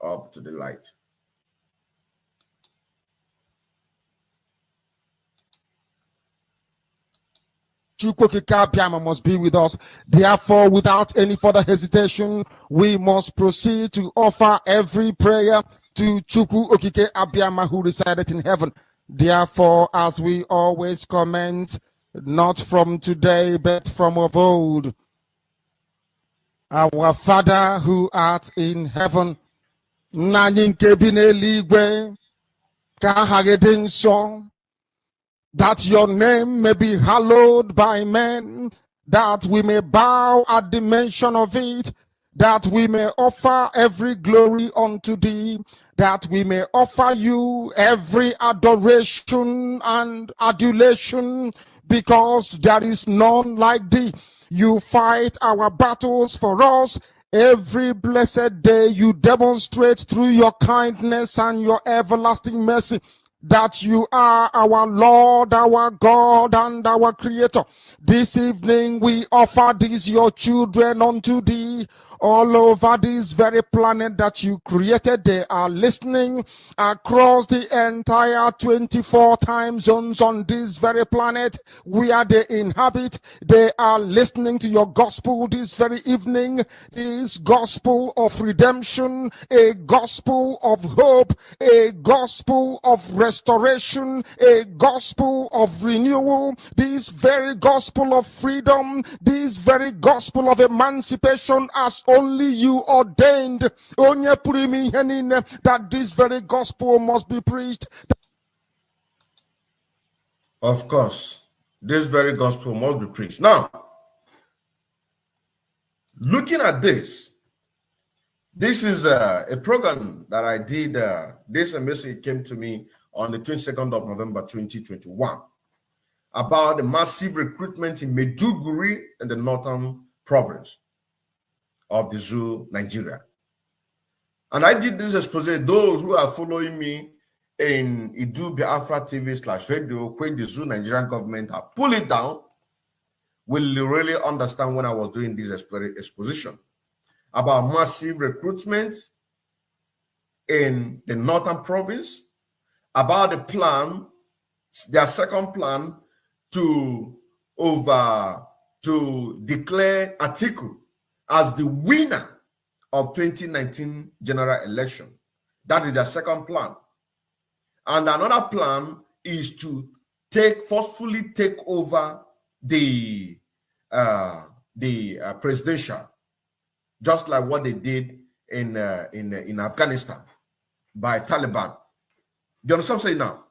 up to the light. Chukwokika must be with us. Therefore, without any further hesitation, we must proceed to offer every prayer to Chukwu Okike Abiyama who resided in heaven. Therefore, as we always comment, not from today, but from of old, our Father who art in heaven, Nanyinke bineligwe, ka hagedin so, that your name may be hallowed by men, that we may bow at the mention of it, that we may offer every glory unto thee, that we may offer you every adoration and adulation, because there is none like thee. You fight our battles for us. Every blessed day you demonstrate through your kindness and your everlasting mercy that you are our Lord, our God, and our Creator. This evening we offer these your children unto thee. All over this very planet that you created, they are listening across the entire 24 time zones on this very planet where they inhabit. They are listening to your gospel this very evening, this gospel of redemption, a gospel of hope, a gospel of restoration, a gospel of renewal, this very gospel of freedom, this very gospel of emancipation, as only you ordained, that this very gospel must be preached. Of course, this very gospel must be preached. Now, looking at this is a program that I did. This message came to me on the 22nd of November 2021 about the massive recruitment in Maiduguri in the northern province of the zoo, Nigeria. And I did this expose. Those who are following me in Biafra TV/radio, when the zoo Nigerian government have pulled it down, will really understand when I was doing this exposition about massive recruitment in the northern province, about the plan, their second plan to declare Atiku as the winner of 2019 general election. That is their second plan. And another plan is to forcefully take over the presidential, just like what they did in Afghanistan by Taliban. Do you understand what I'm saying now?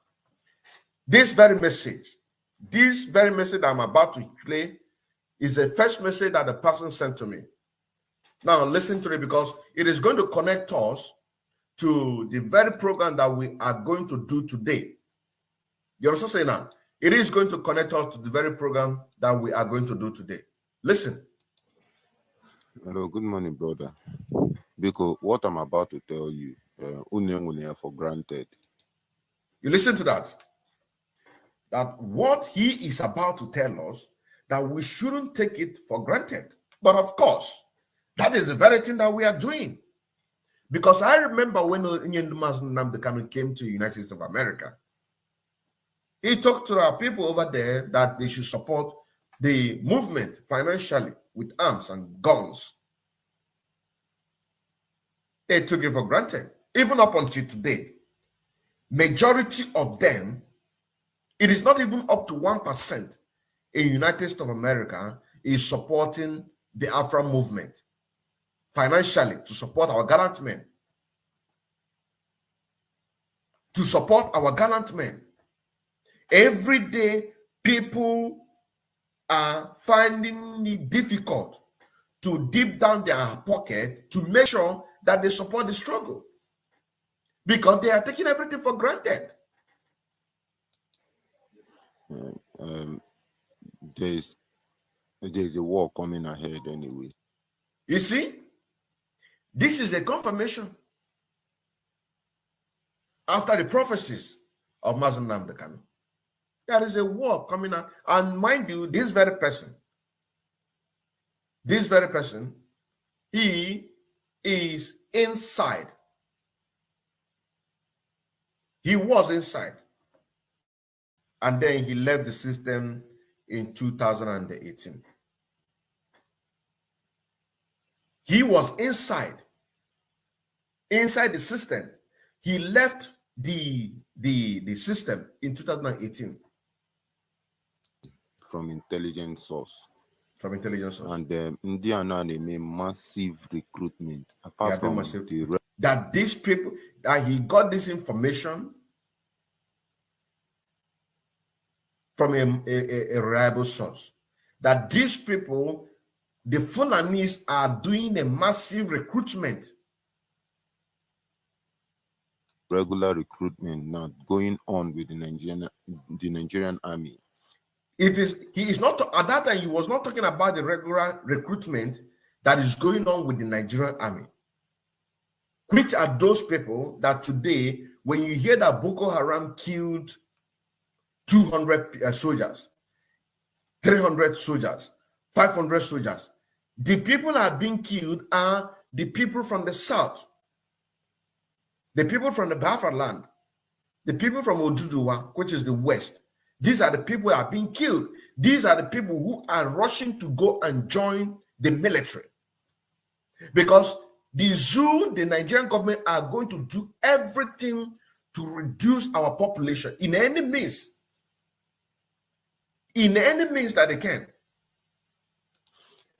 This very message that I'm about to play is the first message that the person sent to me. Now listen to it, because it is going to connect us to the very program that we are going to do today. You understand what I'm saying now? It is going to connect us to the very program that we are going to do today. Listen. Hello, good morning, brother. Because what I'm about to tell you, for granted. You listen to that. That what he is about to tell us, that we shouldn't take it for granted. But of course, that is the very thing that we are doing. Because I remember when Nnamdi came to the United States of America, he talked to our people over there that they should support the movement financially with arms and guns. They took it for granted. Even up until today, majority of them, it is not even up to 1% in the United States of America is supporting the Biafra movement financially to support our gallant men. To support our gallant men. Every day, people are finding it difficult to deep down their pocket to make sure that they support the struggle, because they are taking everything for granted. There's There's a war coming ahead anyway. You see, this is a confirmation after the prophecies of Mazi Nnamdi Kanu. There is a war coming out. And mind you, this very person, he is inside. He was inside. And then he left the system in 2018. He was inside the system. He left the system in 2018. From intelligence source. From intelligence source. And India now they made massive recruitment. Apart from that these people, that he got this information from a reliable source, that these people, the Fulanis, are doing a massive recruitment. Regular recruitment now going on with the Nigerian army. He is not, at that time, he was not talking about the regular recruitment that is going on with the Nigerian army. Which are those people that today, when you hear that Boko Haram killed 200 soldiers, 300 soldiers, 500 soldiers, the people that are being killed are the people from the south, the people from the Biafra land, the people from Oduduwa, which is the west. These are the people that are being killed. These are the people who are rushing to go and join the military. Because the Nigerian government are going to do everything to reduce our population in any means. In any means that they can.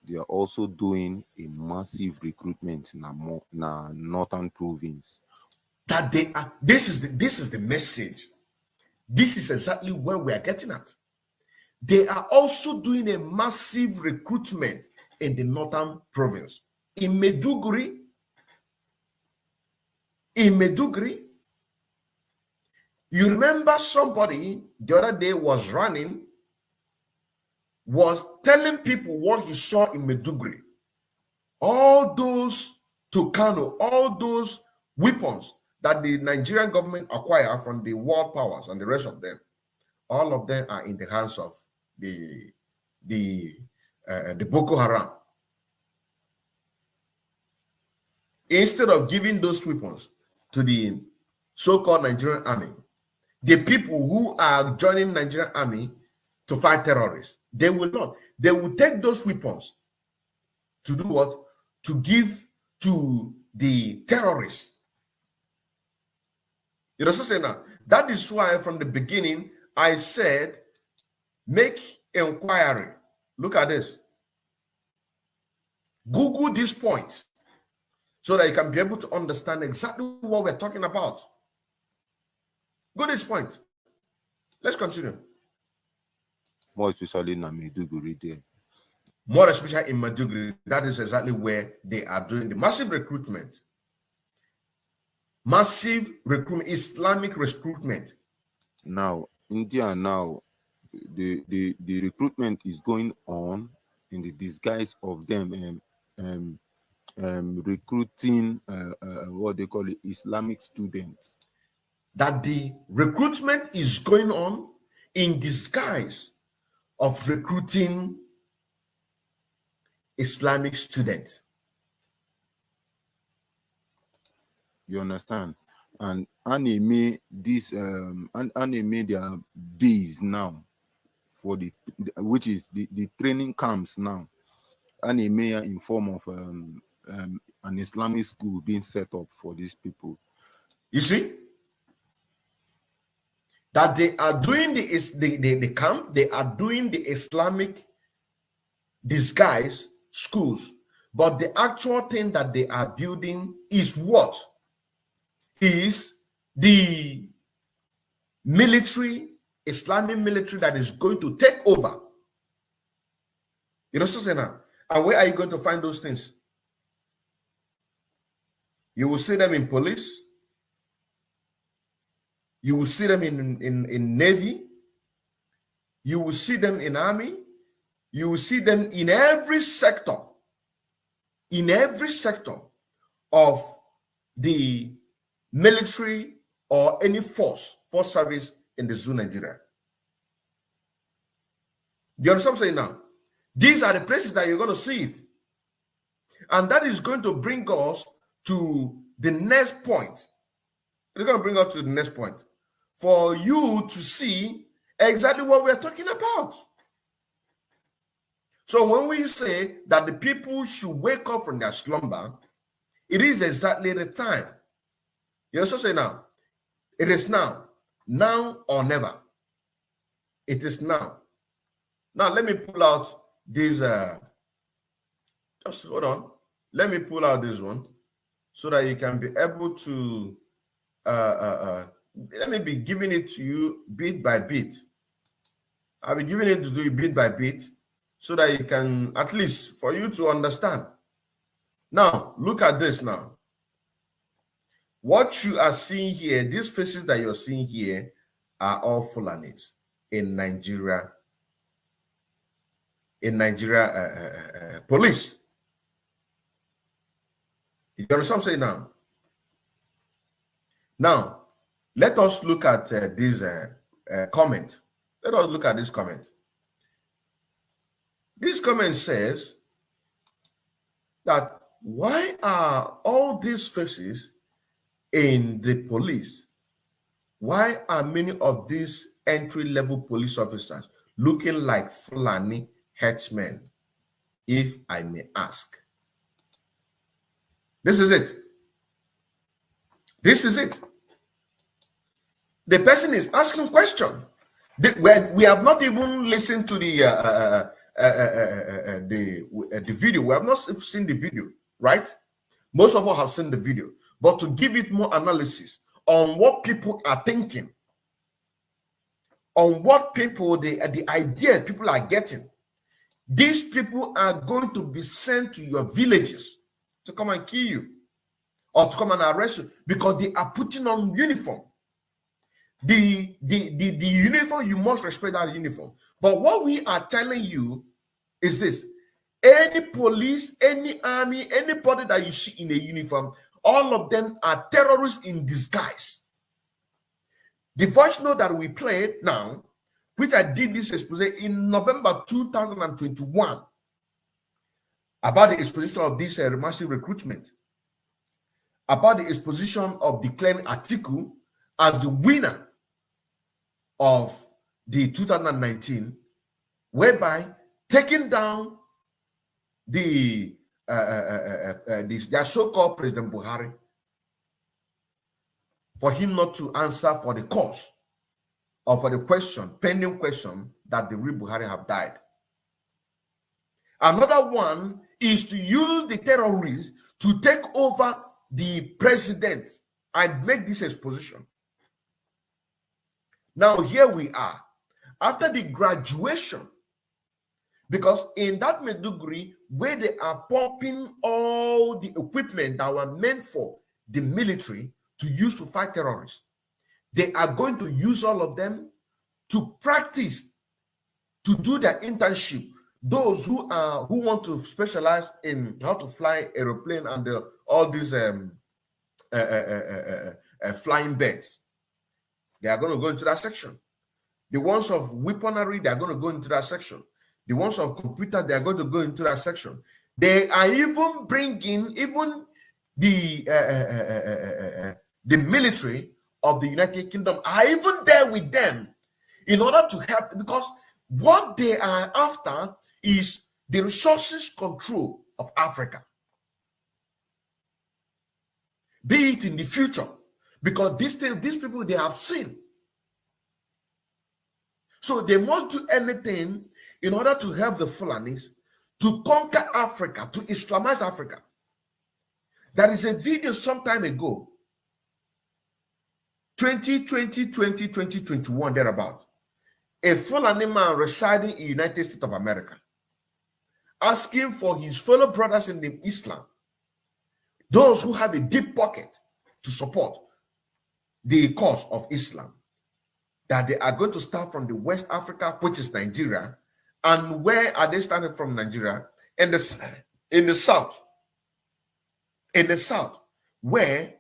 They are also doing a massive recruitment in the northern province. That they are, this is the message. This is exactly where we are getting at. They are also doing a massive recruitment in the northern province. In Maiduguri, you remember somebody the other day was telling people what he saw in Maiduguri. All those Tucano, all those weapons that the Nigerian government acquired from the world powers and the rest of them, all of them are in the hands of the Boko Haram. Instead of giving those weapons to the so-called Nigerian army, the people who are joining Nigerian army to fight terrorists, they will not. They will take those weapons to do what? To give to the terrorists. You know, so now, that is why from the beginning I said, make inquiry. Look at this. Google this point so that you can be able to understand exactly what we're talking about. Go to this point. Let's continue. More especially in Maiduguri there. More especially in Maiduguri, that is exactly where they are doing the massive recruitment. Massive recruitment, Islamic recruitment. Now, India now, the recruitment is going on in the disguise of them recruiting what they call it, Islamic students. That the recruitment is going on in disguise of recruiting Islamic students. You understand? And anime this anime their base now for the which is the training camps now. Anime in form of an Islamic school being set up for these people. You see that they are doing the camp, they are doing the Islamic disguise schools, but the actual thing that they are building is what? Is the military, Islamic military that is going to take over. You know, Susanna, and where are you going to find those things? You will see them in police. You will see them in Navy. You will see them in army. You will see them in every sector of the military or any force service in the zoo Nigeria. You understand what I'm saying now? These are the places that you're going to see it. And that is going to bring us to the next point. It's going to bring us to the next point for you to see exactly what we're talking about. So when we say that the people should wake up from their slumber, it is exactly the time. You also say now, it is now or never. It is now. Now let me pull out this. Just hold on. Let me pull out this one so that you can be able to. Let me be giving it to you bit by bit. I'll be giving it to you bit by bit so that you can, at least for you to understand. Now, look at this now. What you are seeing here, these faces that you're seeing here are all Fulanis in Nigeria. Police. You understand what I'm saying now? Now, let us look at this comment. Let us look at this comment. This comment says that why are all these faces in the police? Why are many of these entry-level police officers looking like Fulani headsmen, if I may ask? This is it. This is it. The person is asking question. We have not even listened to the video. We have not seen the video, right? Most of us have seen the video, but to give it more analysis on what people are thinking, on what people, the idea people are getting. These people are going to be sent to your villages to come and kill you or to come and arrest you because they are putting on uniform. The uniform, you must respect that uniform. But what we are telling you is this: any police, any army, anybody that you see in a uniform, all of them are terrorists in disguise. The voice note that we played now, which I did this expose in November 2021 about the exposition of this massive recruitment, about the exposition of declaring Atiku as the winner of the 2019, whereby taking down their so-called President Buhari for him not to answer for the cause or for the question, pending question, that the real Buhari have died. Another one is to use the terrorists to take over the president and make this exposition. Now, here we are. After the graduation, because in that Maiduguri, where they are pumping all the equipment that were meant for the military to use to fight terrorists, they are going to use all of them to practice, to do their internship. Those who want to specialize in how to fly aeroplane and all these flying birds, they are going to go into that section. The ones of weaponry, they are going to go into that section. The ones of computer, they are going to go into that section. They are even bringing even the military of the United Kingdom are even there with them in order to help, because what they are after is the resources control of Africa, be it in the future, because these people, they have seen. So they must do anything in order to help the Fulanis to conquer Africa, to Islamize Africa. There is a video some time ago, 2021, thereabout. A Fulani man residing in the United States of America, asking for his fellow brothers in the Islam, those who have a deep pocket to support the cause of Islam, that they are going to start from the West Africa, which is Nigeria, And where are they starting from? Nigeria? In the south. In the south. Where,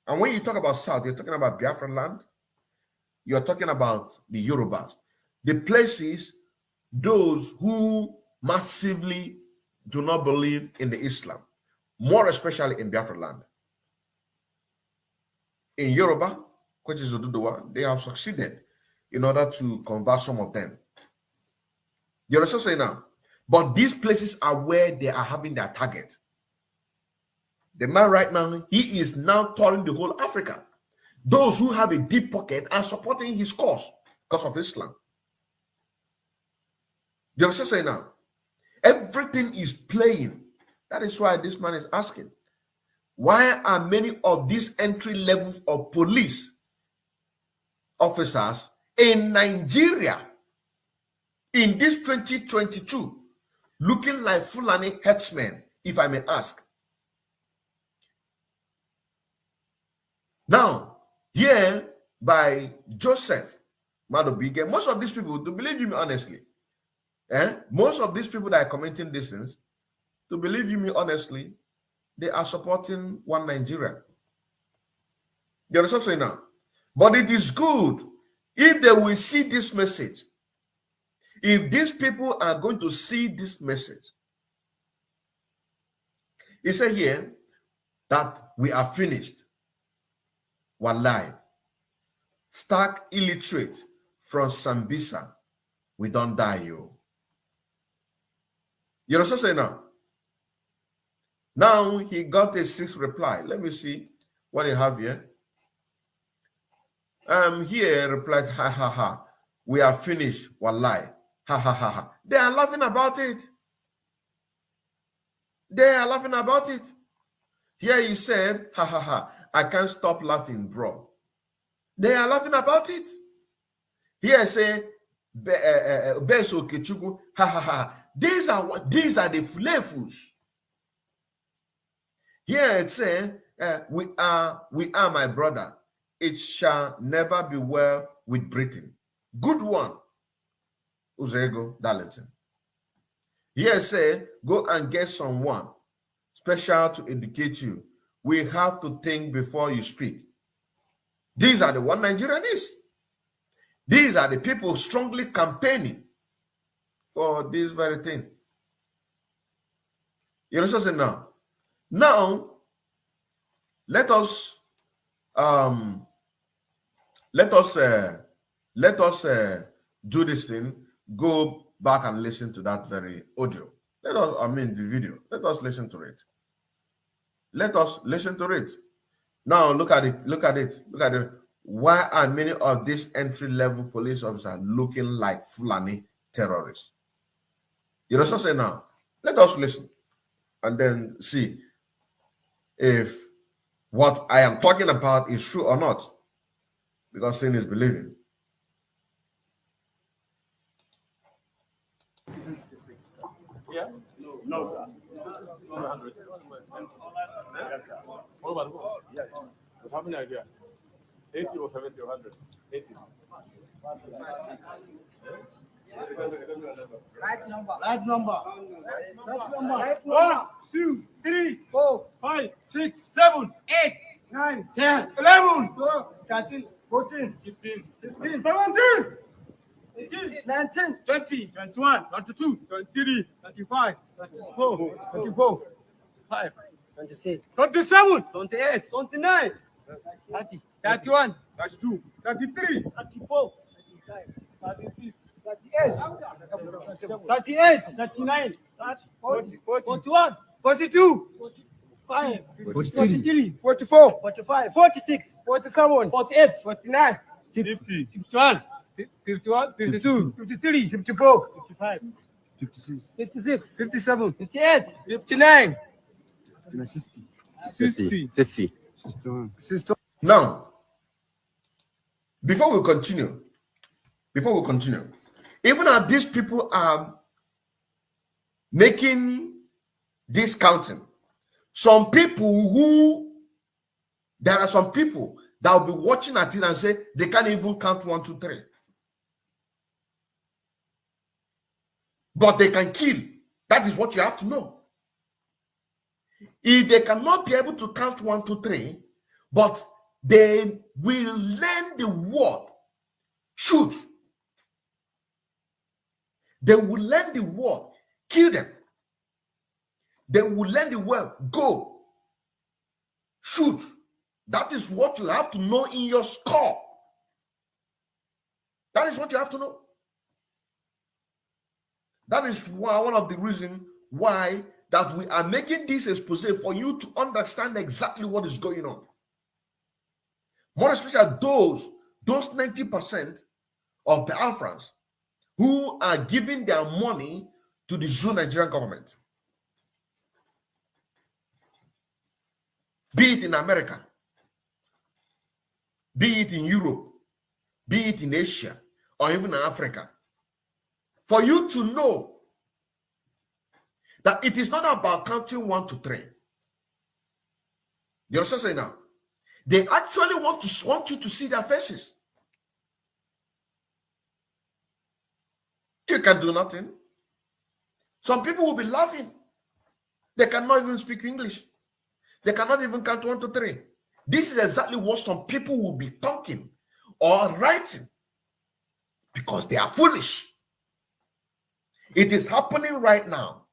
and when you talk about south, you're talking about Biafra land, you're talking about the Yorubas, the places, those who massively do not believe in the Islam, more especially in Biafra land. In Yoruba, which is Oduduwa, they have succeeded in order to convert some of them. You understand what I'm saying now? But these places are where they are having their target. The man right now, he is now touring the whole Africa. Those who have a deep pocket are supporting his cause because of Islam. You understand what I'm saying now? Everything is playing. That is why this man is asking, why are many of these entry levels of police officers in Nigeria in this 2022 looking like Fulani headsmen, if I may ask? Now, here by Joseph Madobige, most of these people, to believe you me honestly, most of these people that are commenting these things, to believe you me honestly, they are supporting one Nigeria. You understand what I'm saying now? But it is good if they will see this message. If these people are going to see this message, he said here that we are finished. Wallahi, stark illiterate from Sambisa, we don't die, yo. You know what I'm saying now? Now he got a 6th reply. Let me see what he have here. Here replied, ha ha ha, we are finished, wallahi, ha ha ha ha. They are laughing about it. They are laughing about it. Here he said, ha ha ha, I can't stop laughing, bro. They are laughing about it. Here I say, Beso Kechugu, ha ha ha. These are the flavors. Here it says, we are my brother. It shall never be well with Britain. Good one. Uzego Darlington. Here say, go and get someone special to educate you. We have to think before you speak. These are the one Nigerianists. These are the people strongly campaigning for this very thing. You understand what I'm saying now? Now, let us do this thing. Go back and listen to that very audio. The video. Let us listen to it. Let us listen to it. Now look at it. Look at it. Look at it. Why are many of these entry-level police officers looking like Fulani terrorists? You know what I'm saying now? Let us listen and then see if what I am talking about is true or not. Because seeing is believing. Yeah? No, sir. 100. What about yes. How many idea? 80 or 70 or 100? 80. Right number. Right number. Right number. 1, 2, 3, 4, 5, 6, 7, 8, 9, 10, 11, 12, 13, 14, 15, 16, 17, 18, 19, 20, 21, 22, 23, 25, 24, 24, 5, 26, 27, 28, 29, 30, 31, 32, 33, 34, 35, 36, 38, 38, 39, 40, 41, 42, 45, 43, 44, 45, 46, 47, 48, 49, 50, 51, 51, 52, 53, 54, 55, 56, 56, 57, 58, 59, 60, 60, 50. Now, before we continue, even as these people are making this counting, there are some people that will be watching at it and say they can't even count 1, 2, 3. but they can kill. That is what you have to know. If they cannot be able to count 1, 2, 3, but they will learn the word shoot. They will learn the word kill them. They will learn the word go shoot. That is what you have to know in your score. That is what you have to know. That is why one of the reasons why that we are making this expose for you to understand exactly what is going on. More especially those 90% of Biafrans who are giving their money to the Zoo Nigerian government. Be it in America, be it in Europe, be it in Asia, or even in Africa. For you to know that it is not about counting 1 to 3. You understand now? They actually want you to see their faces. You can do nothing. Some people will be laughing. They cannot even speak English. They cannot even count 1 to 3. This is exactly what some people will be talking or writing because they are foolish. It is happening right now.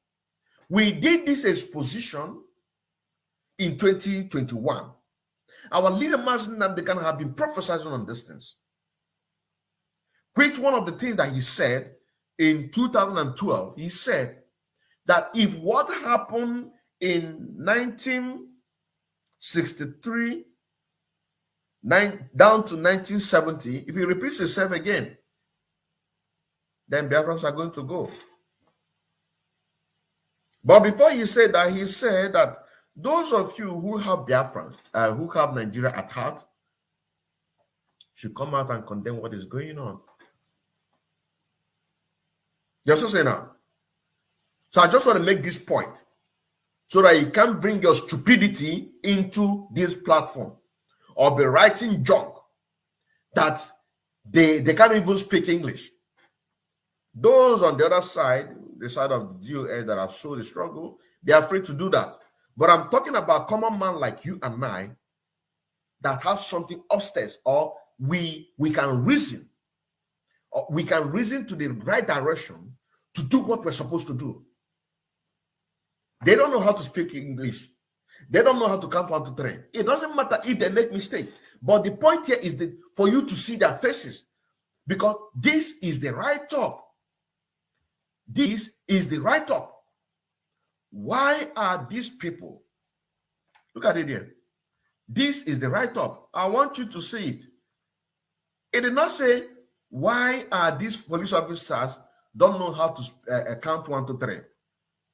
We did this exposition in 2021. Our leader, Mazen Namdekan, have been prophesying on these things. Which one of the things that he said in 2012, he said that if what happened in 1963 down to 1970, if he repeats himself again, then Biafrans are going to go. But before he said that those of you who have Biafrans, who have Nigeria at heart, should come out and condemn what is going on. You're also saying now. So I just want to make this point so that you can bring your stupidity into this platform or be writing junk that they can't even speak English. Those on the other side, the side of the GOS that have shown the struggle, they are free to do that. But I'm talking about common man like you and I that have something upstairs, or we can reason. Or we can reason to the right direction to do what we're supposed to do. They don't know how to speak English. They don't know how to count 1 to 3. It doesn't matter if they make mistakes. But the point here is that for you to see their faces, because this is the write-up. This is the write-up. Why are these people? Look at it here. This is the write-up. I want you to see it. It did not say, why are these police officers don't know how to count 1 to 3.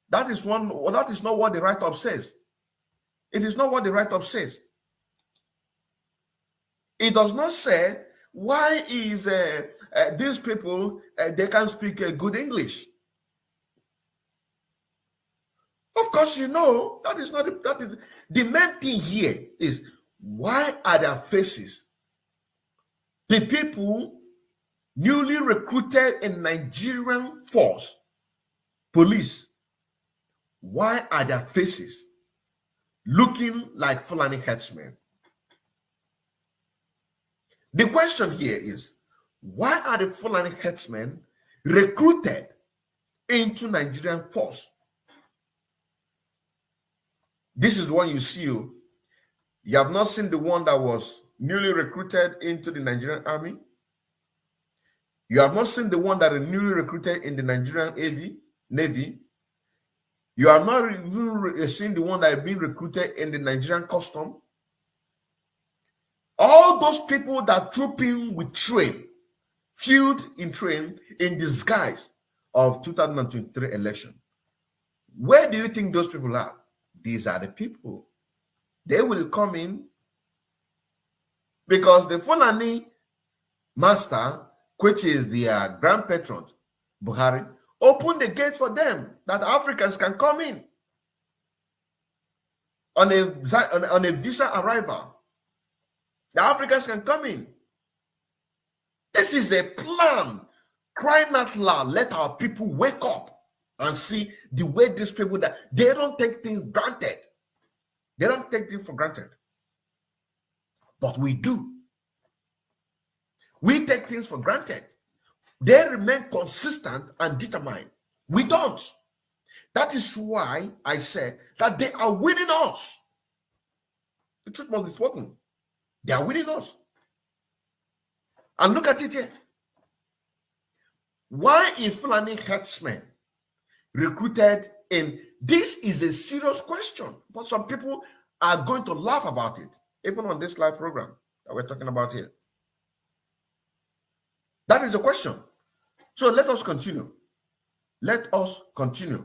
That is not what the write-up says. It is not what the write-up says. It does not say, why is these people, they can speak good English. Of course, you know, that is the main thing here is, why are their faces? The people newly recruited in Nigerian force, police, why are their faces looking like Fulani headsmen? The question here is, why are the Fulani headsmen recruited into Nigerian force? This is one you see. You have not seen the one that was newly recruited into the Nigerian army. You have not seen the one that is newly recruited in the Nigerian Navy. You have not even seen the one that is being recruited in the Nigerian custom. All those people that troop in with train, fueled in train in disguise of 2023 election. Where do you think those people are? These are the people. They will come in because the Fulani master, which is the grand patron, Buhari, opened the gate for them that Africans can come in on a visa arrival. The Africans can come in. This is a plan. Crying out loud, let our people wake up. and see the way these people that they don't take things granted. They don't take things for granted. But we do. We take things for granted. They remain consistent and determined. We don't. That is why I said that they are winning us. The truth must be spoken. They are winning us. And look at it here. Why is Fulani herdsmen recruited in? This is a serious question, but some people are going to laugh about it, even on this live program that we're talking about here. That is the question. So let us continue. Let us continue.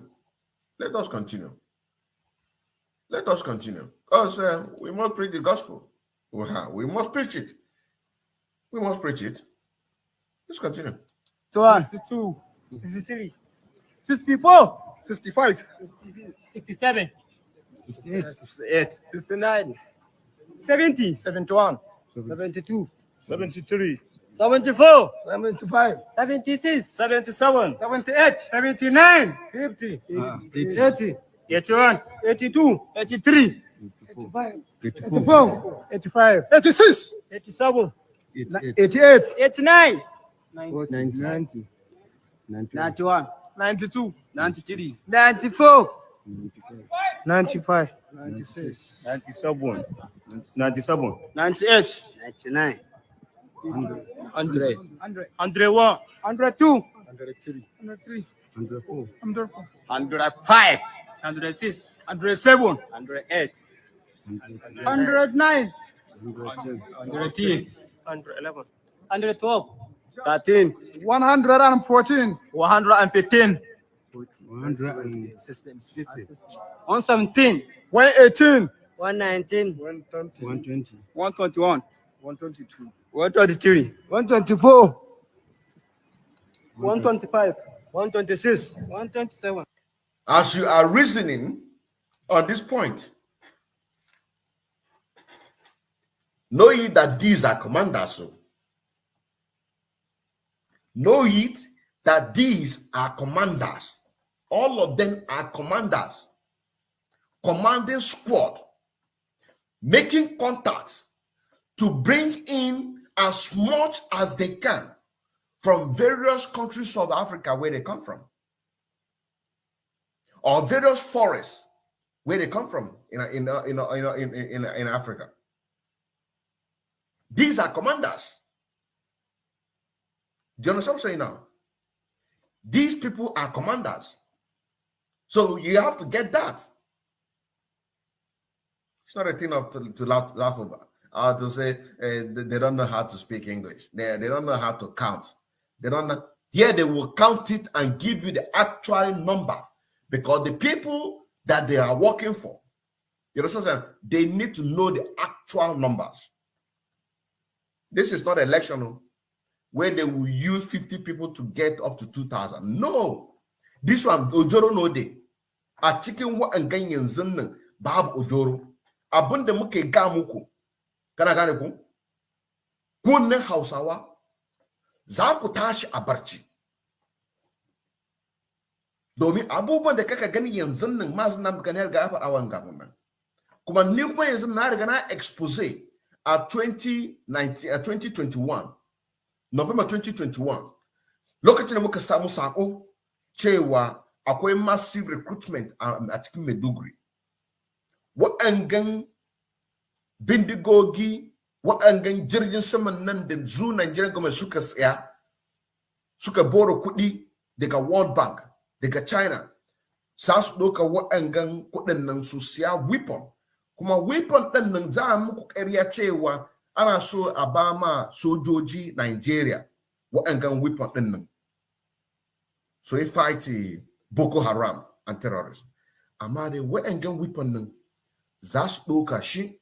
Let us continue. Let us continue. Because we must preach the gospel. We must preach it. We must preach it. Let's continue. 62, 63, 64, 65, 67, 68, 69, 70, 71, 72, 73, 74, 75, 76, 77, 78, 79, 50, 80, 81, 82, 83, 85, 84, 85, 86, 87, 88, 89, 90, 91, 92, 93, 94, 95, 96, 97, 97, 98, 99, 100, 101, 102, 103, 103, 104, 104, 105, 106, 107, 108, 109, 110, 111, 112, 13, 114, 115, 117, 118, 119, 120, 121, 122, 123, 124, 125, 126, 127. As you are reasoning on this point, know ye that these are commanders. So know ye that these are commanders. All of them are commanders. Commanding squad, making contacts to bring in as much as they can from various countries of Africa where they come from, or various forests where they come from in Africa. These are commanders. Do you understand what I'm saying now? These people are commanders. So you have to get that. It's not a thing to laugh over. To say they don't know how to speak English. They don't know how to count. They don't know. Here they will count it and give you the actual number, because the people that they are working for, you know what I'm saying, they need to know the actual numbers. This is not election where they will use 50 people to get up to 2,000. No. This one, Ojoro no de. A chicken wa and ganyan zin Bab Ojoro. Abun de muke gamuku. Kana gane ku? Kunne Hausawa. Za ku tashi a barci. Domin abubuwan da kaka gani yanzu nan masu nan ganin ga fa awan gamun nan. Kuma ni kuma yanzu na riga na expose a 2021, November 2021. Lokacin da muka samu sako cewa akwai massive recruitment a cikin Maiduguri. Wa'angan bindigogi, wa'angan jirgin saman nan da zu Nigerian government suka tsaya, suka boro kuɗi daga World Bank, daga China, za su ɗauka wa'angan kuɗin nan su siya weapon. Kuma weapon ɗin nan za a muku ƙarya cewa ana so a ba ma sojoji Nigeria wa'angan weapon ɗin nan. So he fight Boko Haram and terrorists. Amma dai wa'angan weapon nan za su ɗauka shi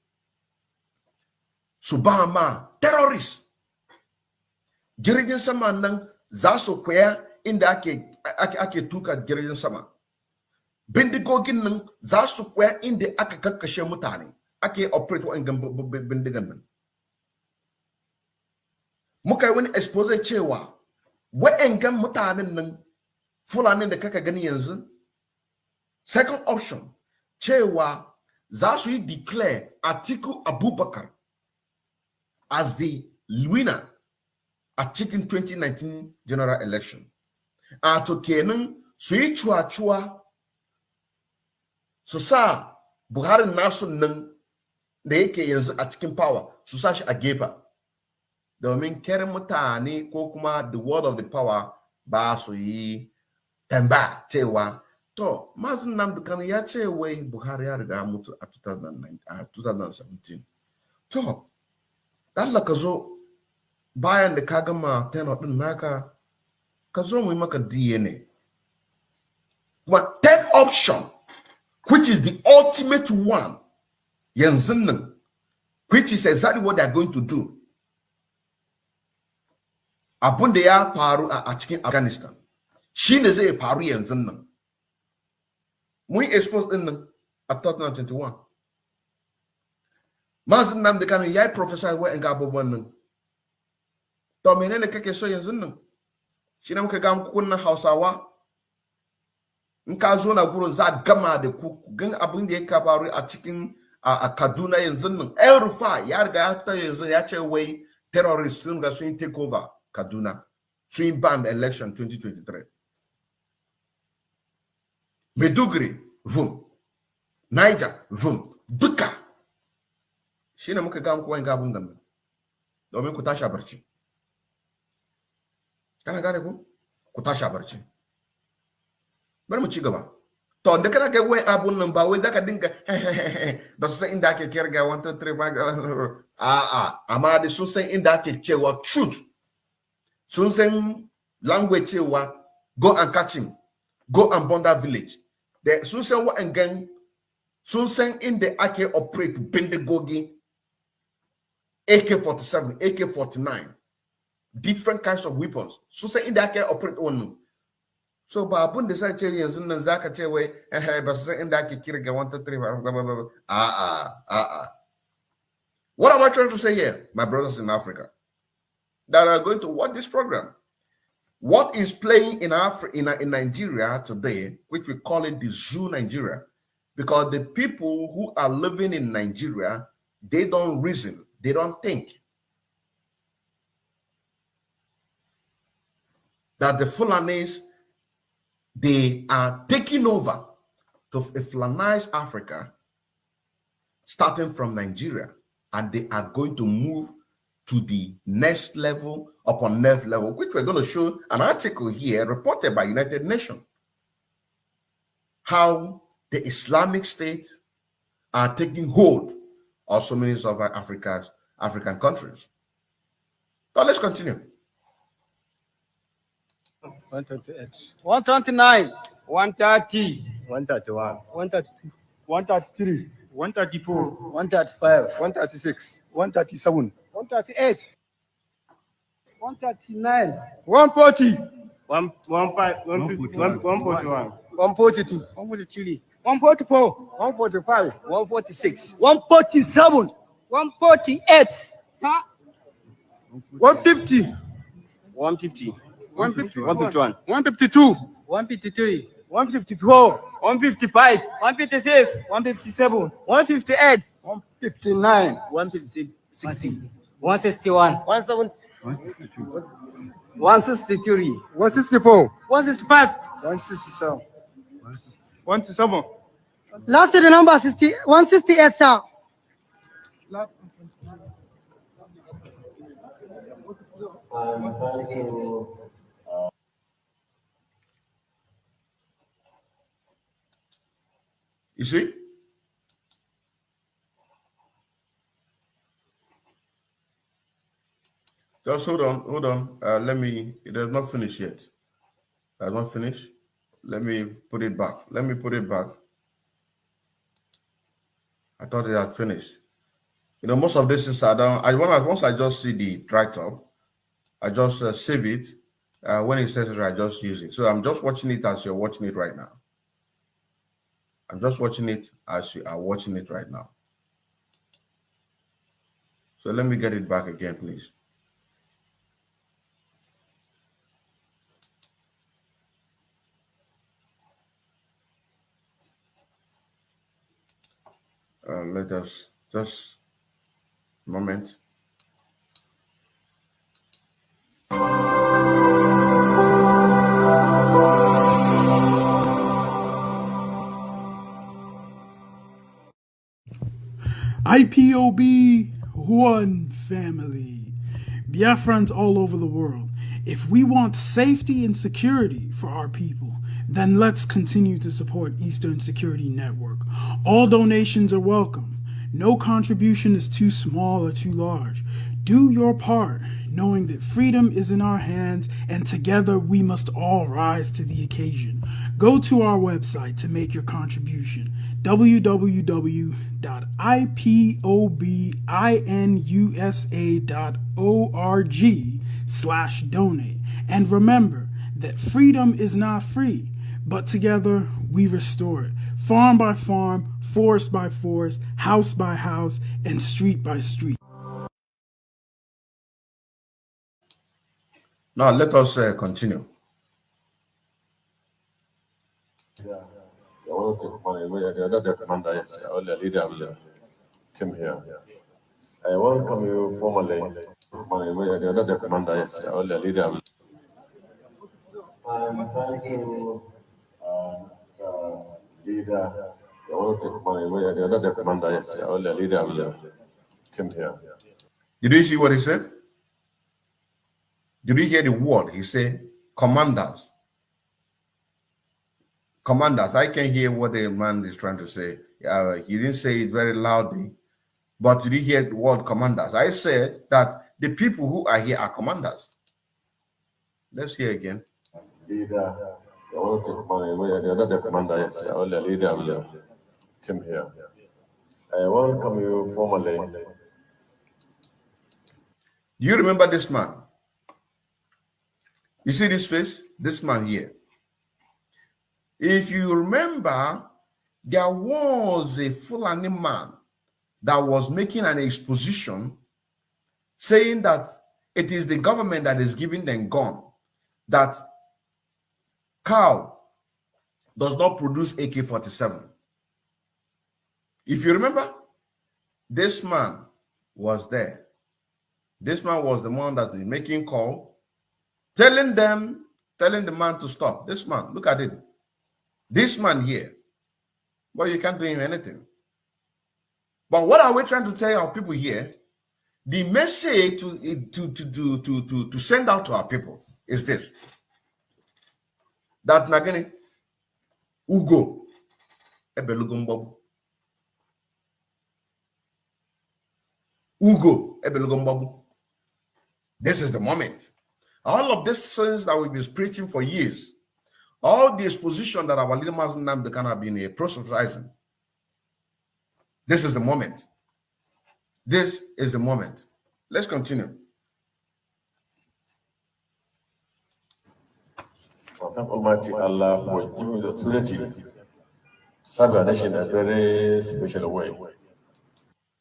su ba ma terrorists. Jirgin sama nan za su kwaya inda ake tuka jirgin sama. Bindigogin nan za su kwaya inda aka kakkashe mutane, ake operate wa'angan bindigan nan. Muka yi wani expose cewa wa'angan mutanen nan Fulani da kaka gani yanzu. Second option, cewa za su yi declare Atiku Abubakar as the winner at cikin 2019 general election. A to kenan su yi cuwa-cuwa su sa Buhari nasu nan da yake yanzu a cikin power su sa shi a gefe. Domin kere mutane ko kuma the word of the power ba su yi tamba cewa to Mazi Nnamdi Kanu ya ce wai Buhari ya riga mutu a 2017. To, Allah ka zo bayan da ka gama tenor din naka ka zo mu yi maka DNA. But third option, which is the ultimate one, yanzu nan, which is exactly what they're going to do. Abun da ya faru a cikin Afghanistan, shi ne zai faru yanzu nan. Mun expose din nan a 2021. Mazi Nnamdi Kanu ya yi prophesy wa'in ga abubuwan nan. To menene kake so yanzu nan? Shi ne muka ga kunnan Hausawa. In ka zo na gurin za a gama da ku gan abin da ya faru a cikin a Kaduna yanzu nan. El Rufai ya riga ya fita yanzu ya ce wai terrorists sun ga sun take over Kaduna. Sun ban election 2023. Maiduguri, boom. Niger, boom. Duka. Shi ne muka ga muku wa'in ga abin nan. Domin ku tashi a barci. Kana gane ku tashi a barci. Bari mu ci gaba. To da kana ga wai abun nan ba wai zaka dinga ba su san inda ake kirga 1 2 3 amma da sun san inda ake cewa truth. Sun san language cewa go and catch him, go and burn that village. Sun san wa'angan sun san inda ake operate bindigogi AK-47, AK-49, different kinds of weapons. Sun san inda ake operate one. So ba abun da sai ce yanzu nan zaka ce wai ba su san inda ake kirga 1 2 3 What am I trying to say here, my brothers in Africa that are going to watch this program? What is playing in Nigeria today, which we call it the zoo Nigeria, because the people who are living in Nigeria, they don't reason, they don't think that the Fulanis, they are taking over to a Fulanized Africa, starting from Nigeria, and they are going to move to the next level upon next level, which we're going to show an article here reported by United Nations, how the Islamic states are taking hold of so many of African countries. Now let's continue. 128, 129, 130, 131, 132, 133, 134, 135, 136, 137, 138, 139, 140, 141, 142, 143, 144, 145, 146, 147, 148, 150, 150, 151, 152, 153, 154, 155, 156, 157, 158, 159, 160, 161, 170, 163, 164, 165, 167, 167. Last to the number 168, sir. You see? Just hold on. It has not finished yet. It has not finished. Let me put it back. I thought it had finished. You know, most of this is once I just see the write-up, I just save it. When it says it, I just use it. So I'm just watching it as you're watching it right now. I'm just watching it as you are watching it right now. So let me get it back again, please. Let us just a moment. IPOB, one family. Biafrans all over the world. If we want safety and security for our people, then let's continue to support Eastern Security Network. All donations are welcome. No contribution is too small or too large. Do your part, knowing that freedom is in our hands and together we must all rise to the occasion. Go to our website to make your contribution, www.ipobinUSA.org/donate. And remember that freedom is not free, but together we restore it. Farm by farm, forest by forest, house by house, and street by street. Now let us continue. I want to take the commander, yes, or the leader of the team here. I welcome you formally. The commander, yes, or the leader of thank you, leader. I want to take the commander, yes, or the leader of the team here. Did you see what he said? Did you hear the word? He said, commanders. Commanders. I can hear what the man is trying to say. He didn't say it very loudly, but did you hear the word commanders? I said that the people who are here are commanders. Let's hear again. Leader. I want to take the commander, yes, or the leader of the team here. I welcome you formally. Do you remember this man? You see this face? This man here. If you remember, there was a Fulani man that was making an exposition saying that it is the government that is giving them gun, that cow does not produce AK-47. If you remember, this man was there. This man was the one that was making call, telling the man to stop. This man, look at it. This man here. But you can't do him anything. But what are we trying to tell our people here? The message to send out to our people is this. That Nagani Ugo Ebelugumbabu. Ugo Ebelugumbabu. This is the moment. All of these things that we've been preaching for years, all the exposition that our leader Mazen Namdekan have been proselytizing, this is the moment. This is the moment. Let's continue. Thank Almighty Allah for giving the authority to serve our nation in a very special way.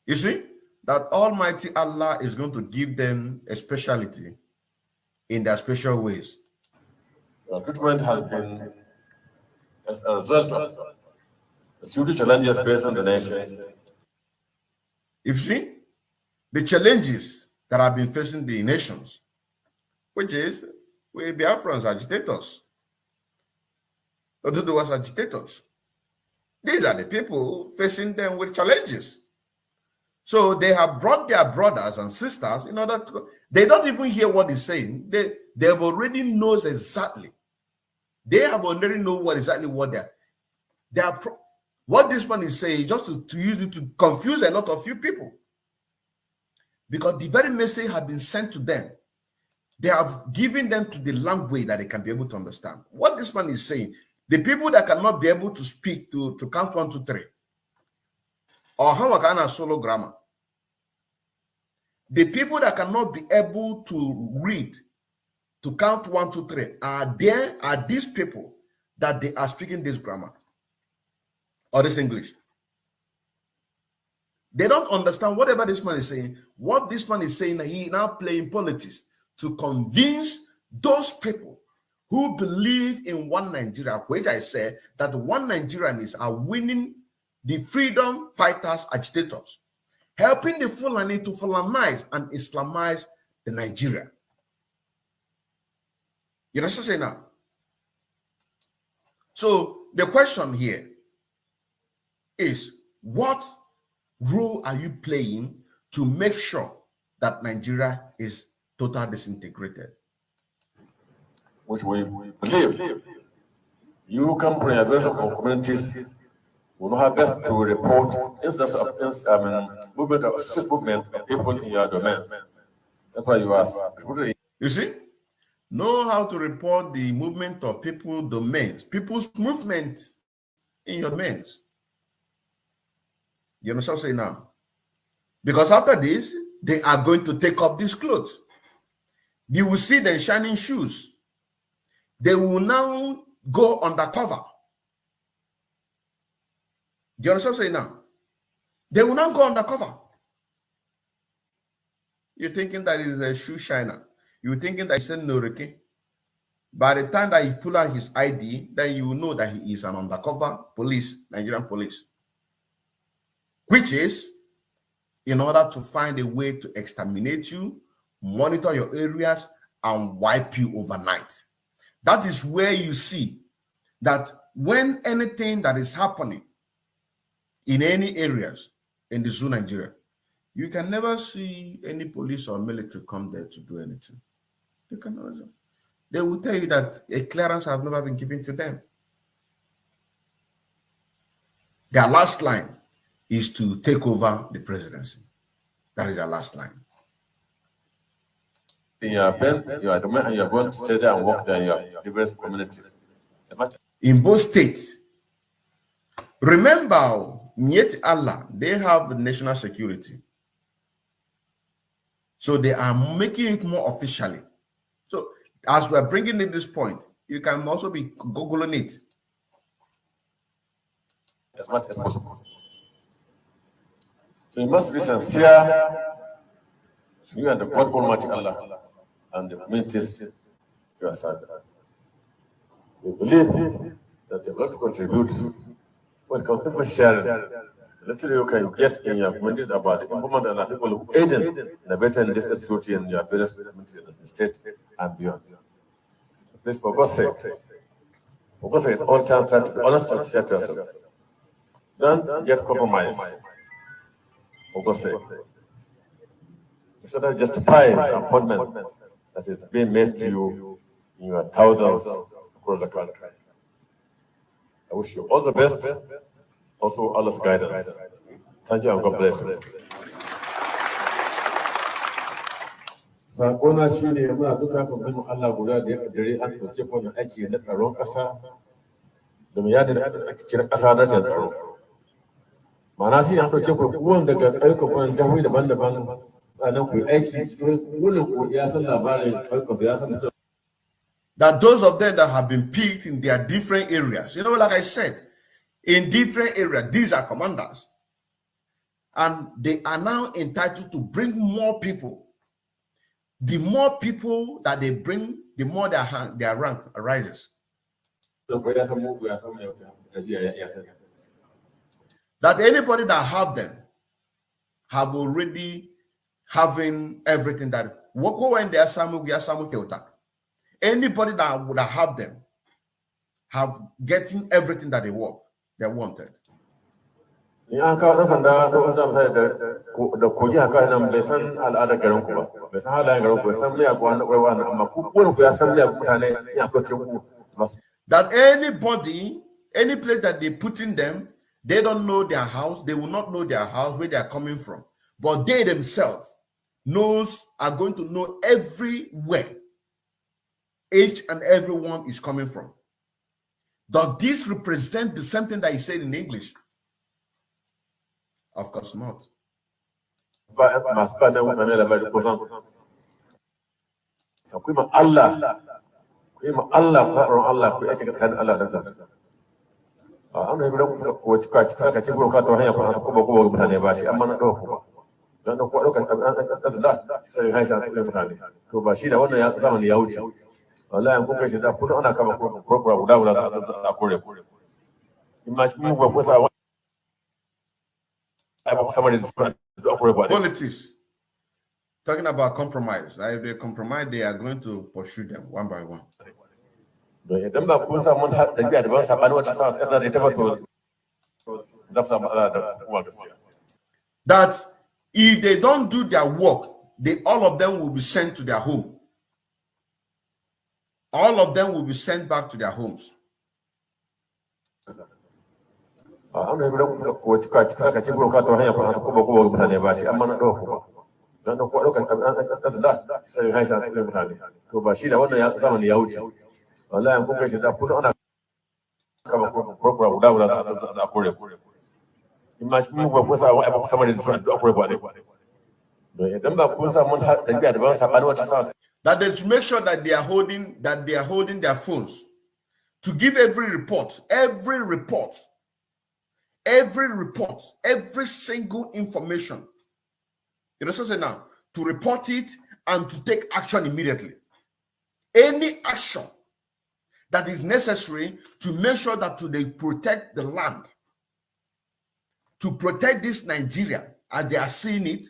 You see, that Almighty Allah is going to give them a speciality in their special ways. The recruitment has been as a result of the security challenges facing the nation. You see, the challenges that have been facing the nations, which is we Biafrans agitators, Oduduwa's agitators. These are the people facing them with challenges. So they have brought their brothers and sisters in order to, they don't even hear what he's saying. They have already knows exactly. They have already know what exactly what what this man is saying, just to use it to confuse a lot of few people. Because the very message has been sent to them. They have given them to the language that they can be able to understand. What this man is saying, the people that cannot be able to speak to count 1, 2, 3, or how can a solo grammar, the people that cannot be able to read to count 1, 2, 3 are these people that they are speaking this grammar or this English. They don't understand whatever this man is saying. What this man is saying, he now playing politics to convince those people who believe in one Nigeria, which I said that one Nigerianists are winning the freedom fighters, agitators, helping the Fulani to Fulanize and Islamize the Nigeria. You know what I'm saying now? So the question here is, what role are you playing to make sure that Nigeria is totally disintegrated? Which we believe you come from a version of communities will not have best to report instances of movement of people in your domains. That's why you ask. You see, know how to report the movement of people domains, people's movement in your domains. You understand what I'm saying now? Because after this, they are going to take off these clothes. You will see them shining shoes. They will now go undercover. Do you understand what I'm saying now? They will not go undercover. You're thinking that is a shoe shiner. You're thinking that he's a Norike. By the time that he pull out his ID, then you will know that he is an undercover police, Nigerian police. Which is in order to find a way to exterminate you, monitor your areas, and wipe you overnight. That is where you see that when anything that is happening in any areas in the zoo Nigeria, you can never see any police or military come there to do anything. You can never. They will tell you that a clearance has never been given to them. Their last line is to take over the presidency. That is their last line. In your pen, you are going to stay there and work there in your diverse communities. In both states, remember, yet Allah, they have national security. So they are making it more officially. So as we're bringing in this point, you can also be Googling it. As much as possible. So you must be sincere to you and the God Almighty Allah and the communities you are serving. We believe that you have to contribute when it comes to sharing. Literally, you can get in your communities about the improvement and the people who aid in bettering this security in your various communities in the state and beyond. Please, for God's sake, at all times, try to be honest and share to yourself. Don't get compromised. For God's sake. You should not justify the appointment that is being made to you in your thousands across the country. I wish you all the best. Also, Allah's guidance. Thank you and God bless you. Sakona shi ne muna duka kwamfani Allah guda da ya dare an ɗauke kwanan aiki na tsaron ƙasa domin ya da cikin ƙasa na shan tsaro. Ma'ana shi an ɗauke kwanan daga ƙauyukan kwanan jihohi daban-daban a nan ku aiki cikin wurin ku ya san labarin ƙauyukan ya san mutum. That those of them that have been picked in their different areas, you know, like I said, in different areas, these are commanders. And they are now entitled to bring more people. The more people that they bring, the more their rank rises. That anybody that have them have already having everything that anybody that would have them have getting everything that they wanted. Ya ka dan sanda ko an zama sai da koji haka nan bai san al'adar garin ku ba bai san halayen garin ku bai san miya ko an kwaiwa nan amma ku ku ya san miya mutane ya ko ce ku that anybody any place that they put in them, they don't know their house, they will not know their house where they are coming from, but they themselves are going to know everywhere each and everyone is coming from. Does this represent the same thing that he said in English? Of course not. Politics. Talking about compromise. If they compromise, they are going to pursue them one by one. That if they don't do their work, all of them will be sent to their home. All of them will be sent back to their homes. That they should make sure that they are holding their phones to give every report, every single information. You know, so now to report it and to take action immediately. Any action that is necessary to make sure that they protect the land, to protect this Nigeria as they are seeing it,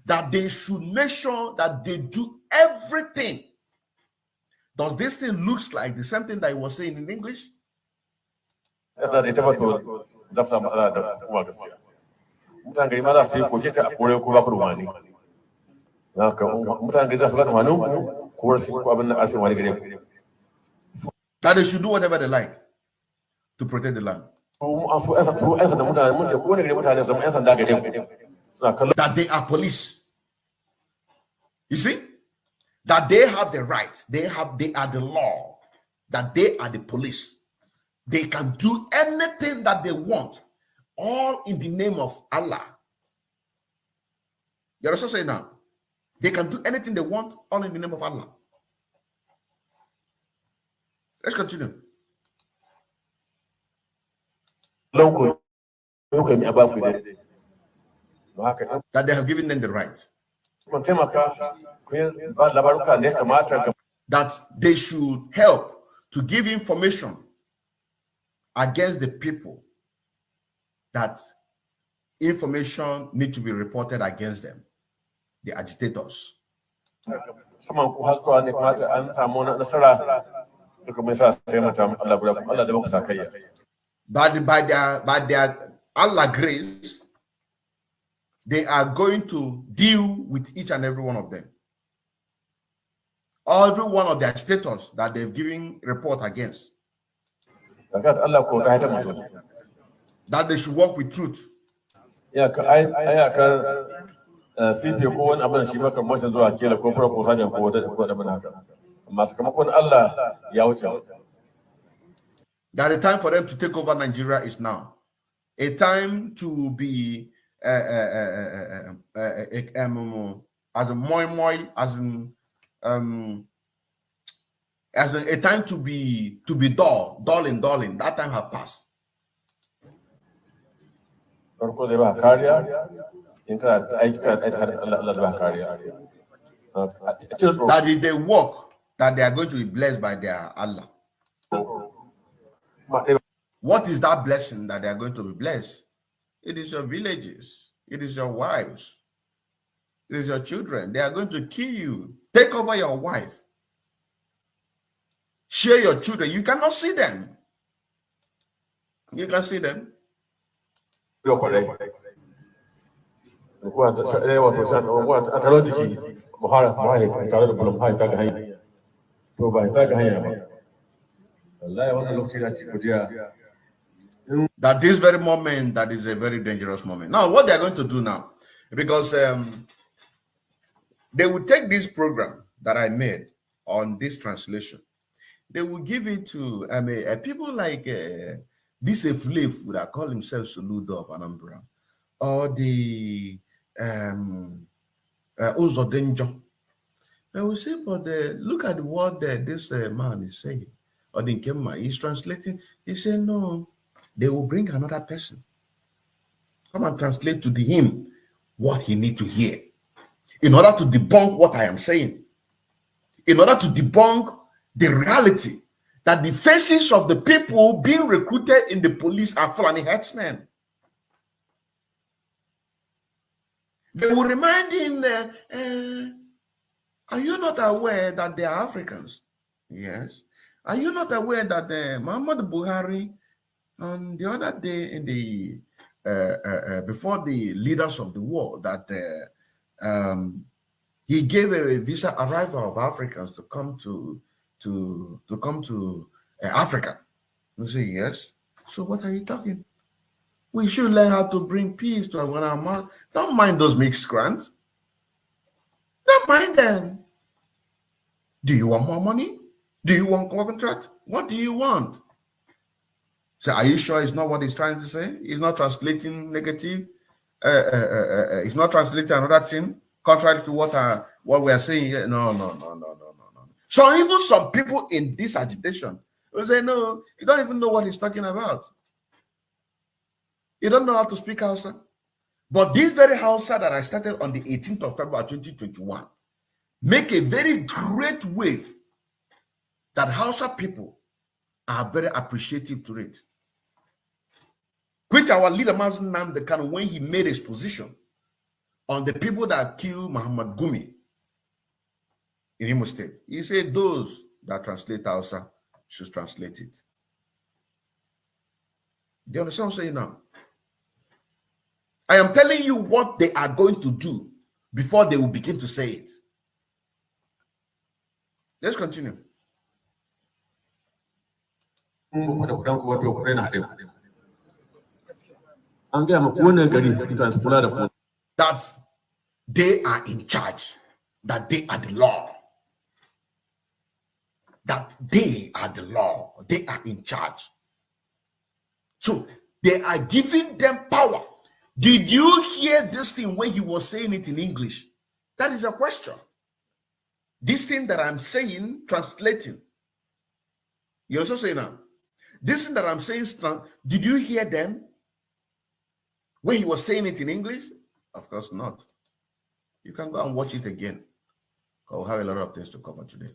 that they should make sure that they do everything. Does this thing looks like the same thing that I was saying in English? That they should do whatever they like to protect the land. That they are police. You see? That they have the right, they are the law, that they are the police. They can do anything that they want, all in the name of Allah. You're also saying now, they can do anything they want, all in the name of Allah. Let's continue. That they have given them the right. That they should help to give information against the people, that information need to be reported against them, the agitators. By their Allah grace, they are going to deal with each and every one of them. Every one of their status that they've given report against. That they should work with truth. That the time for them to take over Nigeria is now. A time to be as a moi, as a time to be dulling. That time has passed. That if they work, that they are going to be blessed by their Allah. What is that blessing that they are going to be blessed? It is your villages. It is your wives. It is your children. They are going to kill you. Take over your wife. Share your children. You cannot see them. You can see them. That this very moment, that is a very dangerous moment. Now, what they are going to do now, because they will take this program that I made on this translation, they will give it to people like this Eflef that call themselves Soludo of Anambra, or the Ozodenjo. They will say, but look at what this man is saying, or the Nkema, he's translating. He said, no, they will bring another person. Come and translate to him what he needs to hear, in order to debunk what I am saying, in order to debunk the reality that the faces of the people being recruited in the police are Fulani headsmen. They will remind him that, are you not aware that they are Africans? Yes. Are you not aware that Muhammad Buhari on the other day in the before the leaders of the world that he gave a visa arrival of Africans to come to Africa? You say yes. So what are you talking? We should learn how to bring peace to our mind. Don't mind those mixed grants. Don't mind them. Do you want more money? Do you want contract? What do you want? So are you sure it's not what he's trying to say? He's not translating negative. He's not translating another thing contrary to what we are saying here. No. So even some people in this agitation will say, no, you don't even know what he's talking about. You don't know how to speak Hausa. But this very Hausa that I started on the 18th of February 2021 make a very great wave that Hausa people are very appreciative to it. Which our leader, Mazen Nnamdi Kanu, when he made his position on the people that killed Muhammad Gumi in Imo State, he said those that translate Hausa should translate it. Do you understand what I'm saying now? I am telling you what they are going to do before they will begin to say it. Let's continue. That they are in charge, that they are the law, that they are the law, they are in charge. So they are giving them power. Did you hear this thing when he was saying it in English? That is a question. This thing that I'm saying, translating. You also say now, this thing that I'm saying, did you hear them when he was saying it in English? Of course not. You can go and watch it again. I'll have a lot of things to cover today.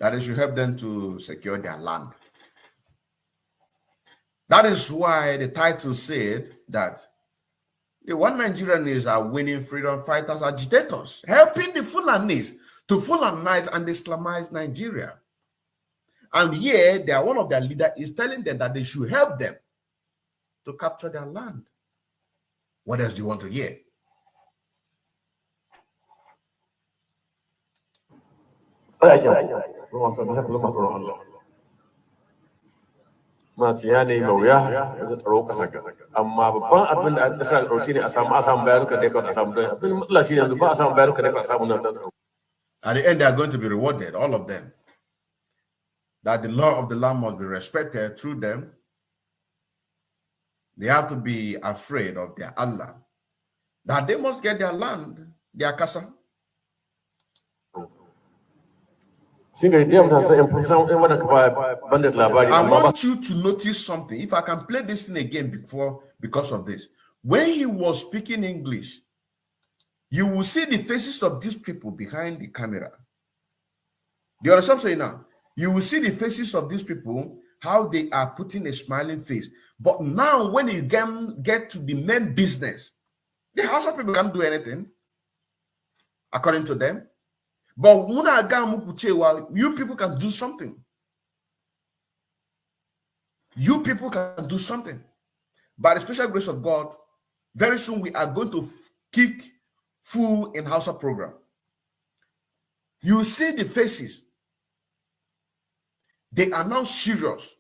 That is, you help them to secure their land. That is why the title said that the one Nigerianists are winning freedom fighters, agitators, helping the Fulanis to Fulanize and Islamize Nigeria. And here, they are one of their leaders is telling them that they should help them to capture their land. What else do you want to hear? At the end, they are going to be rewarded, all of them. That the law of the land must be respected through them. They have to be afraid of their Allah. That they must get their land, their casa. I want you to notice something. If I can play this thing again because of this. When he was speaking English, you will see the faces of these people behind the camera. Do you understand what I'm saying now? You will see the faces of these people, how they are putting a smiling face. But now when you get to the main business, the Hausa people can't do anything, according to them. But you people can do something. You people can do something. By the special grace of God, very soon we are going to kick full in Hausa program. You see the faces. They are now serious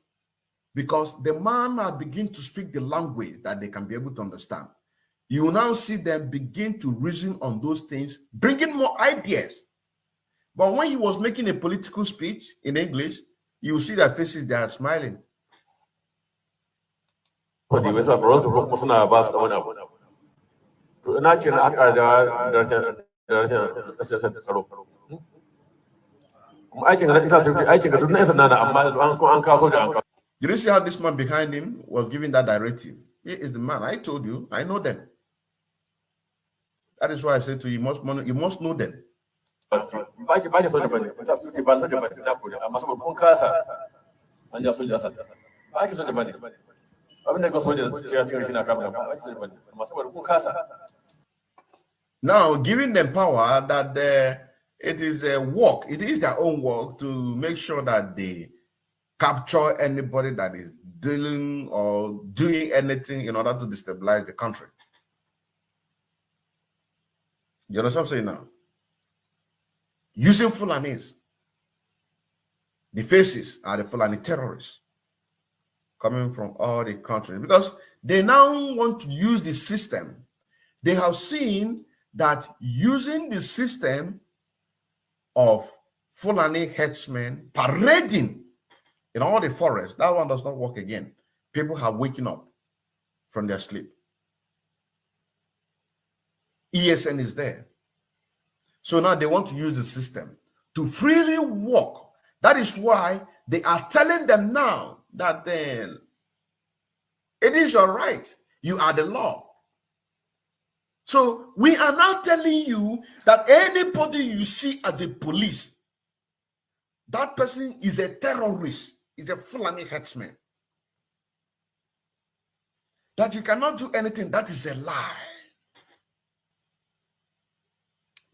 because the man are beginning to speak the language that they can be able to understand. You will now see them begin to reason on those things, bringing more ideas. But when he was making a political speech in English, you will see their faces, they are smiling. You didn't see how this man behind him was giving that directive. He is the man. I told you, I know them. That is why I said to you, you must know them. Now, giving them power that it is a work, it is their own work to make sure that they capture anybody that is dealing or doing anything in order to destabilize the country. You understand what I'm saying now? Using Fulanis, the faces are the Fulani terrorists coming from all the countries because they now want to use the system. They have seen that using the system of Fulani headsmen parading in all the forests, that one does not work again. People are waking up from their sleep. ESN is there. So now they want to use the system to freely walk. That is why they are telling them now that then it is your right. You are the law. So we are now telling you that anybody you see as a police, that person is a terrorist, is a Fulani headsman. That you cannot do anything, that is a lie.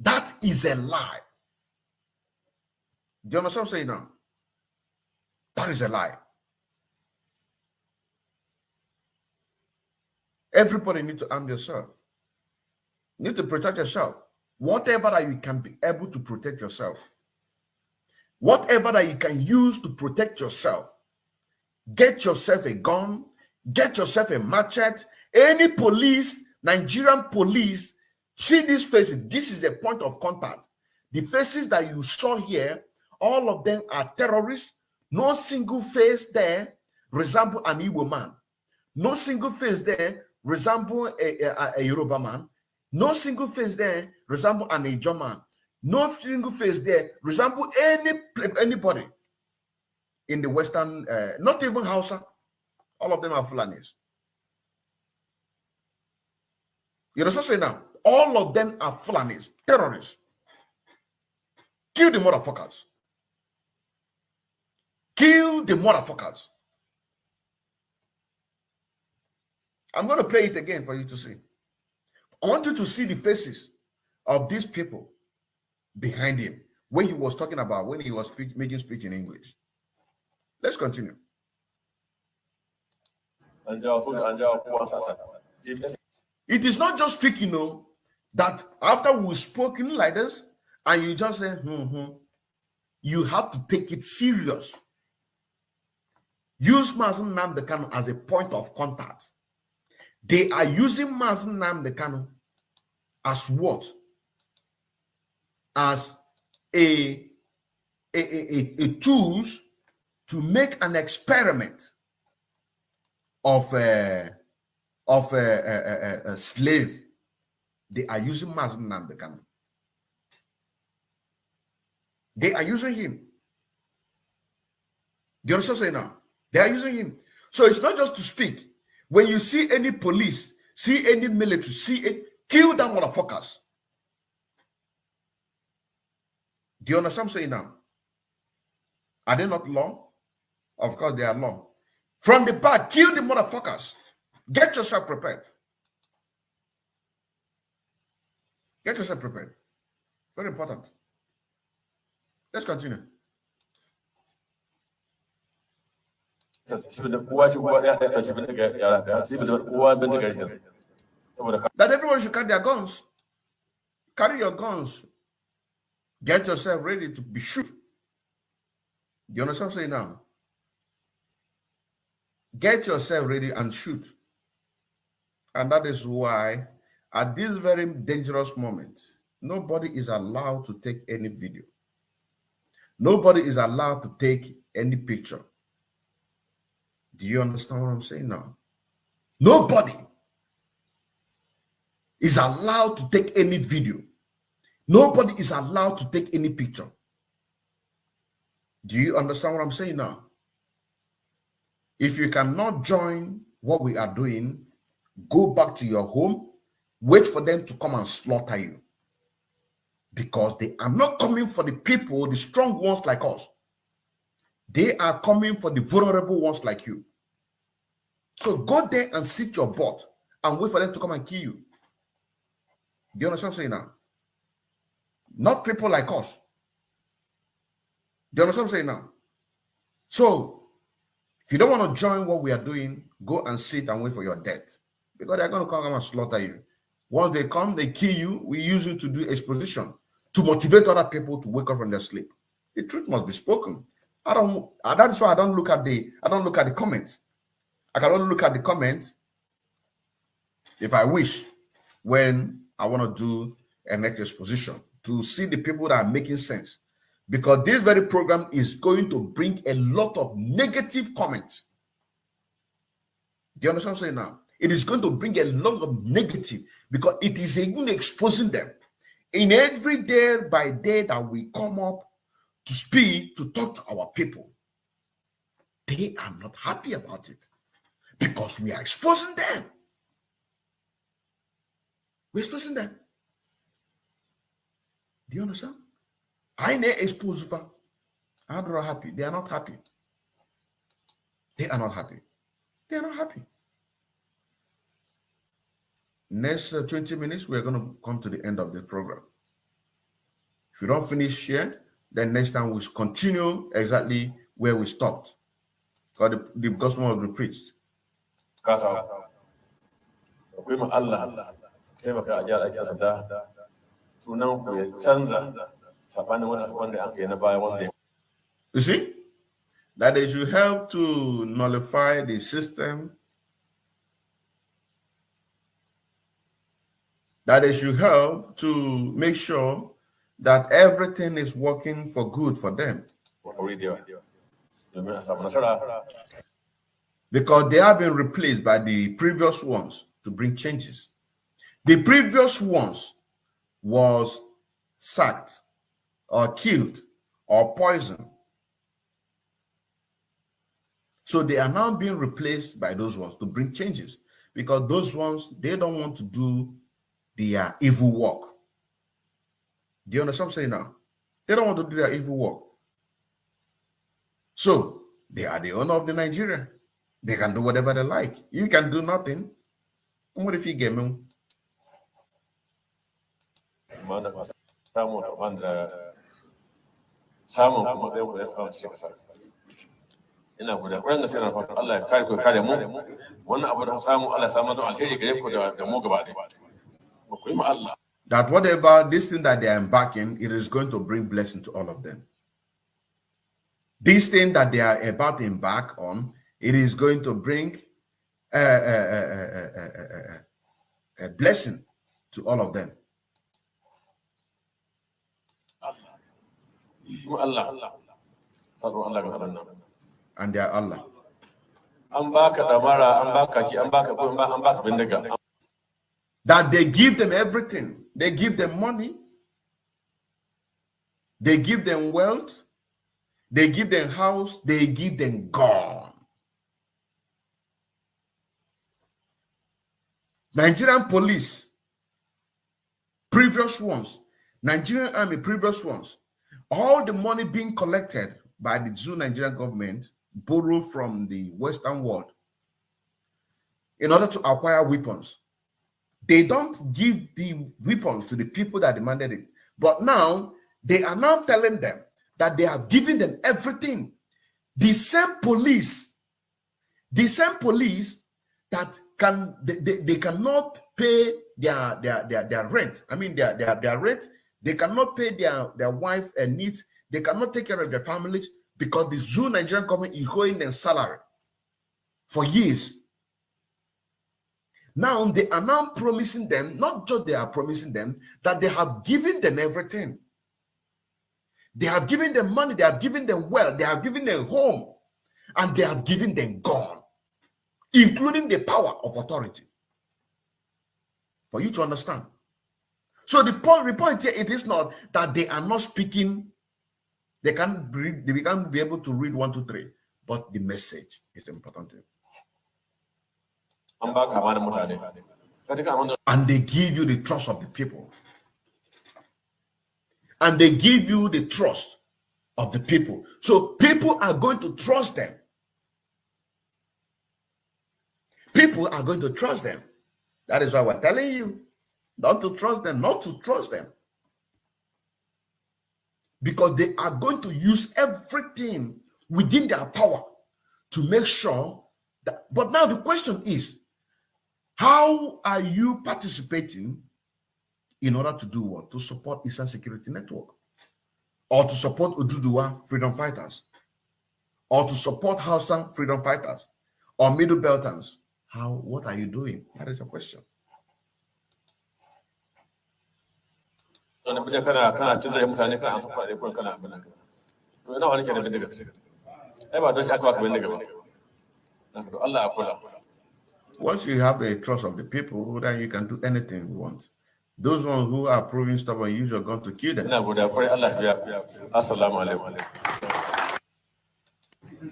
That is a lie. Do you understand what I'm saying now? That is a lie. Everybody needs to arm yourself. You need to protect yourself. Whatever that you can be able to protect yourself. Whatever that you can use to protect yourself. Get yourself a gun. Get yourself a machete. Any police, Nigerian police, see these faces. This is the point of contact. The faces that you saw here, all of them are terrorists. No single face there resemble an Igbo man. No single face there resemble a Yoruba man. No single face there resemble an Ijaw man. No single face there resemble anybody in the Western, not even Hausa. All of them are Fulanis. You know what I'm saying now? All of them are Fulanis, terrorists. Kill the motherfuckers. Kill the motherfuckers. I'm going to play it again for you to see. I want you to see the faces of these people behind him when he was talking about, when he was making speech in English. Let's continue. It is not just speaking, no, that after we've spoken like this, and you just say, you have to take it serious. Use Mazen Nnamdi Kanu as a point of contact. They are using Mazen Nnamdi Kanu as what? As a tools to make an experiment of a slave. They are using Mazen Nnamdi Kanu. They are using him. Do you understand what I'm saying now? They are using him. So it's not just to speak. When you see any police, see any military, see it, kill them motherfuckers. Do you understand what I'm saying now? Are they not law? Of course they are law. From the back, kill the motherfuckers. Get yourself prepared. Get yourself prepared. Very important. Let's continue. That everyone should carry their guns. Carry your guns. Get yourself ready to be shoot. Do you understand what I'm saying now? Get yourself ready and shoot. And that is why at this very dangerous moment, nobody is allowed to take any video. Nobody is allowed to take any picture. Do you understand what I'm saying now? Nobody is allowed to take any video. Nobody is allowed to take any picture. Do you understand what I'm saying now? If you cannot join what we are doing, go back to your home, wait for them to come and slaughter you. because they are not coming for the people, the strong ones like us. They are coming for the vulnerable ones like you. So go there and sit your butt and wait for them to come and kill you. Do you understand what I'm saying now? Not people like us. Do you understand what I'm saying now? So if you don't want to join what we are doing, go and sit and wait for your death. Because they're going to come and slaughter you. Once they come, they kill you. We use you to do exposition, to motivate other people to wake up from their sleep. The truth must be spoken. That's why I don't look at the comments. I can only look at the comments if I wish, when I want to do a next exposition, to see the people that are making sense. Because this very program is going to bring a lot of negative comments. Do you understand what I'm saying now? It is going to bring a lot of negative because it is even exposing them. In every day by day that we come up to speak, to talk to our people, they are not happy about it because we are exposing them. We're exposing them. Do you understand? I ne expose them. I'm not happy. They are not happy. They are not happy. They are not happy. Next 20 minutes, we're going to come to the end of the program. If you don't finish here, then next time we'll continue exactly where we stopped. Because the gospel will be preached. You see? That they should help to nullify the system. That they should help to make sure that everything is working for good for them. Because they have been replaced by the previous ones to bring changes. The previous ones was sacked or killed or poisoned. So they are now being replaced by those ones to bring changes. Because those ones, they don't want to do their evil work. Do you understand what I'm saying now? They don't want to do their evil work. So they are the owner of the Nigeria. They can do whatever they like. You can do nothing. And what if you get me? That whatever this thing that they are embarking, it is going to bring blessing to all of them. This thing that they are about to embark on, it is going to bring a blessing to all of them. And they are Allah. That they give them everything. They give them money. They give them wealth. They give them house. They give them gun. Nigerian police, previous ones, Nigerian army, previous ones, all the money being collected by the Zoo Nigerian government, borrowed from the Western world in order to acquire weapons. They don't give the weapons to the people that demanded it. But now, they are now telling them that they have given them everything. The same police that they cannot pay their rent. I mean, their rent. They cannot pay their wife and needs. They cannot take care of their families because the Zoo Nigerian government is owing them salary for years. Now they are now promising them, not just they are promising them, that they have given them everything. They have given them money, they have given them wealth, they have given them home, and they have given them gun, including the power of authority. For you to understand. So the point here, it is not that they are not speaking, they can't be able to read 1, 2, 3, but the message is the important thing. And they give you the trust of the people. and they give you the trust of the people. So people are going to trust them. People are going to trust them. That is why we're telling you not to trust them, not to trust them. Because they are going to use everything within their power to make sure that. But now the question is, how are you participating in order to do what? To support Eastern Security Network, or to support Oduduwa freedom fighters, or to support Hausa freedom fighters, or Middle Beltans? What are you doing? That is a question. Once you have a trust of the people, then you can do anything you want. Those ones who are proving stubborn, use your gun to kill them.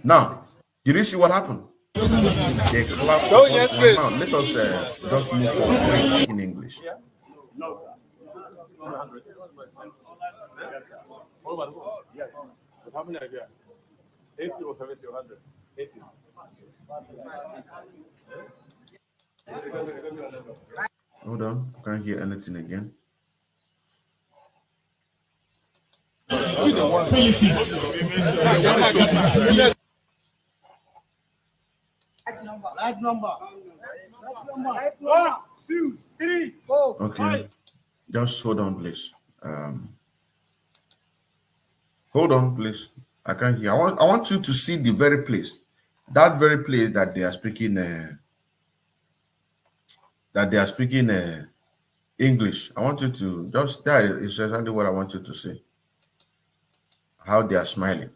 Now, did you see what happened? They clapped. Now, let us just move forward in English. Hold on, I can't hear anything again. Live number. 1, 2, 3, 4. Okay, just hold on, please. Hold on, please. I can't hear. I want you to see the very place, that very place that they are speaking. English. I want you to just, that is exactly what I want you to see. How they are smiling.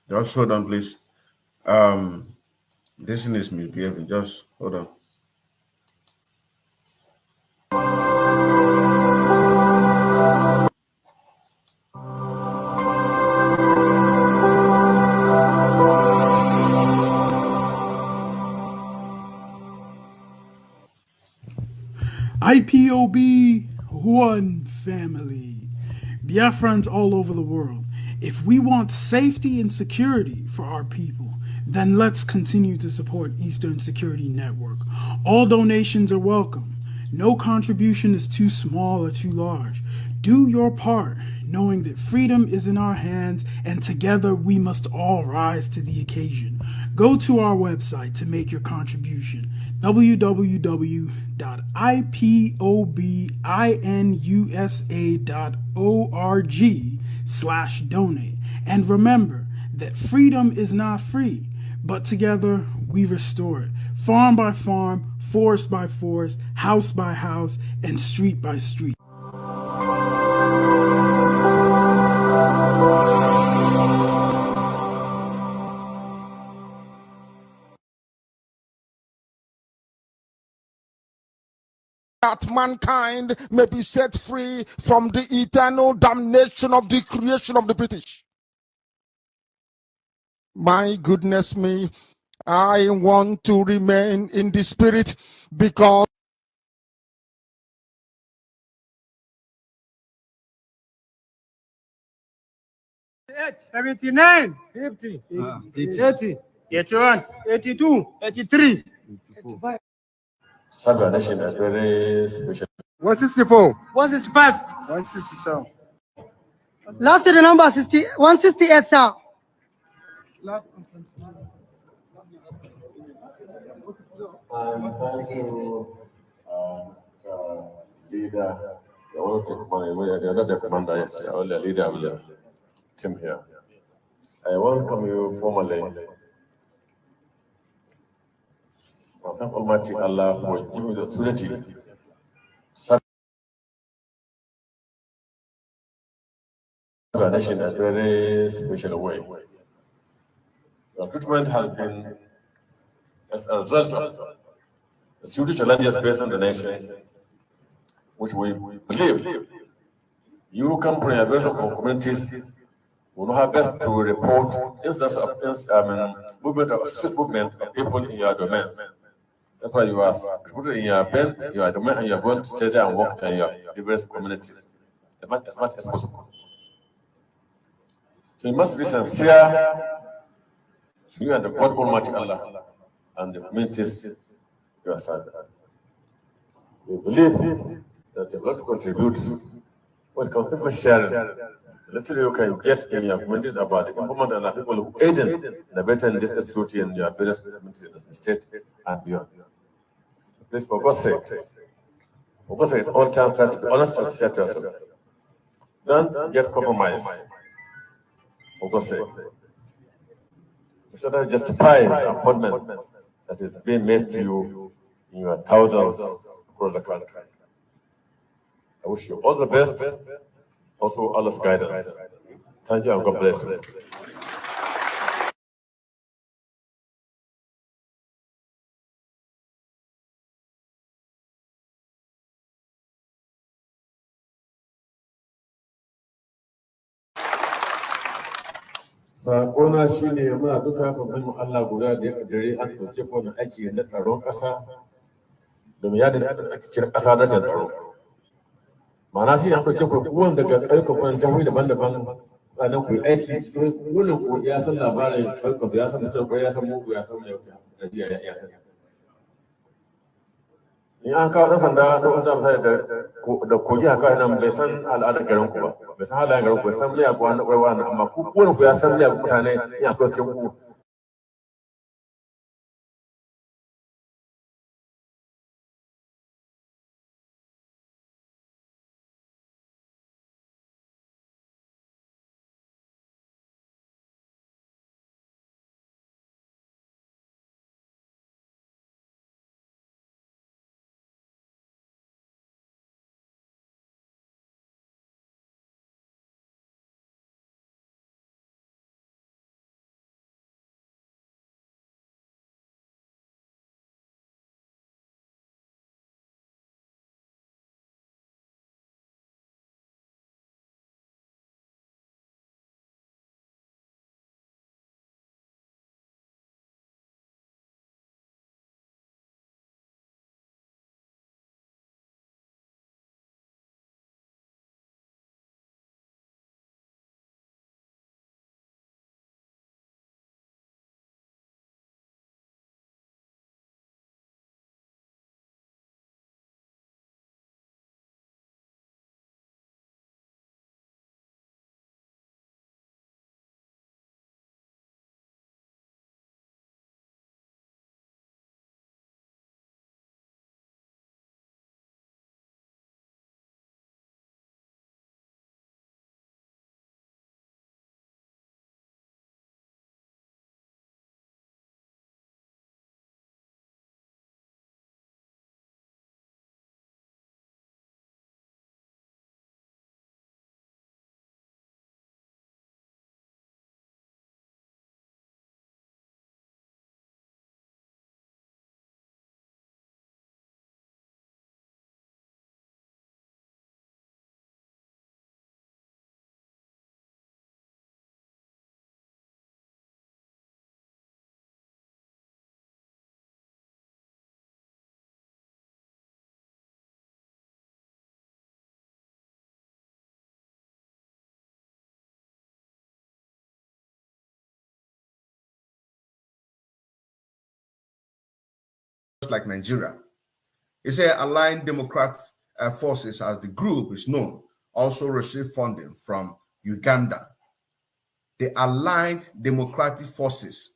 Just hold on, please. This thing is misbehaving. Just hold on. IPOB, one family. Biafrans all over the world. If we want safety and security for our people, then let's continue to support Eastern Security Network. All donations are welcome. No contribution is too small or too large. Do your part, knowing that freedom is in our hands and together we must all rise to the occasion. Go to our website to make your contribution, www.ipobinUSA.org/donate. And remember that freedom is not free, but together we restore it. Farm by farm, forest by forest, house by house, and street by street. That mankind may be set free from the eternal damnation of the creation of the British. My goodness me, I want to remain in the spirit because 79, 50, 80, 81, 82, 83. Saga Nation is very special. 164, 165, 167. Last to the number 168, sir. Thank you, leader. I want to take money. The other commander, yes, the leader of the team here. I welcome you formally I thank Almighty Allah for giving me the opportunity to serve the nation in a very special way. The recruitment has been as a result of the security challenges facing the nation, which we believe you come from a variety of communities will not have best to report instances of movement of people in your domains. That's why you are recruited in your domain, and you are going to stay there and work in your diverse communities as much as possible. So you must be sincere to you and the God Almighty Allah and the communities you are serving. We believe that you have to contribute when it comes to sharing. Literally, you can get in your communities about the improvement and the people who aid in the better this security in your various communities in the state and beyond. Please, for God's sake, at all times, try to be honest and share to yourself. Don't get compromised. For God's sake. You should not justify the appointment that is being made to you in your thousands across the country. I wish you all the best. Also, Allah's guidance. Thank you and God bless you. Sakona shi ne muna duka babban Allah guda da ya kaddare an ɗauke ko na aiki na tsaron ƙasa domin ya da cikin ƙasa na tsaro. Ma'ana shi ne an ɗauke ko kowane daga ƙauyukan jihohi daban-daban a nan ku yi aiki cikin wannan ko ya san labarin ƙauyukan ya san mutum ko ya san mugu ya san mai wuta ya san. In an kawo ɗan sanda ɗan wanda misali da kogi haka nan bai san al'adar garin ku ba. Bai san halayen garin ku, bai san miyagun na ƙwarwa na amma ku kowane ku ya san miyagun mutane ya akwai cikin ku. Like Nigeria. He said Aligned Democrat Forces, as the group is known, also received funding from Uganda. The Allied Democratic Forces,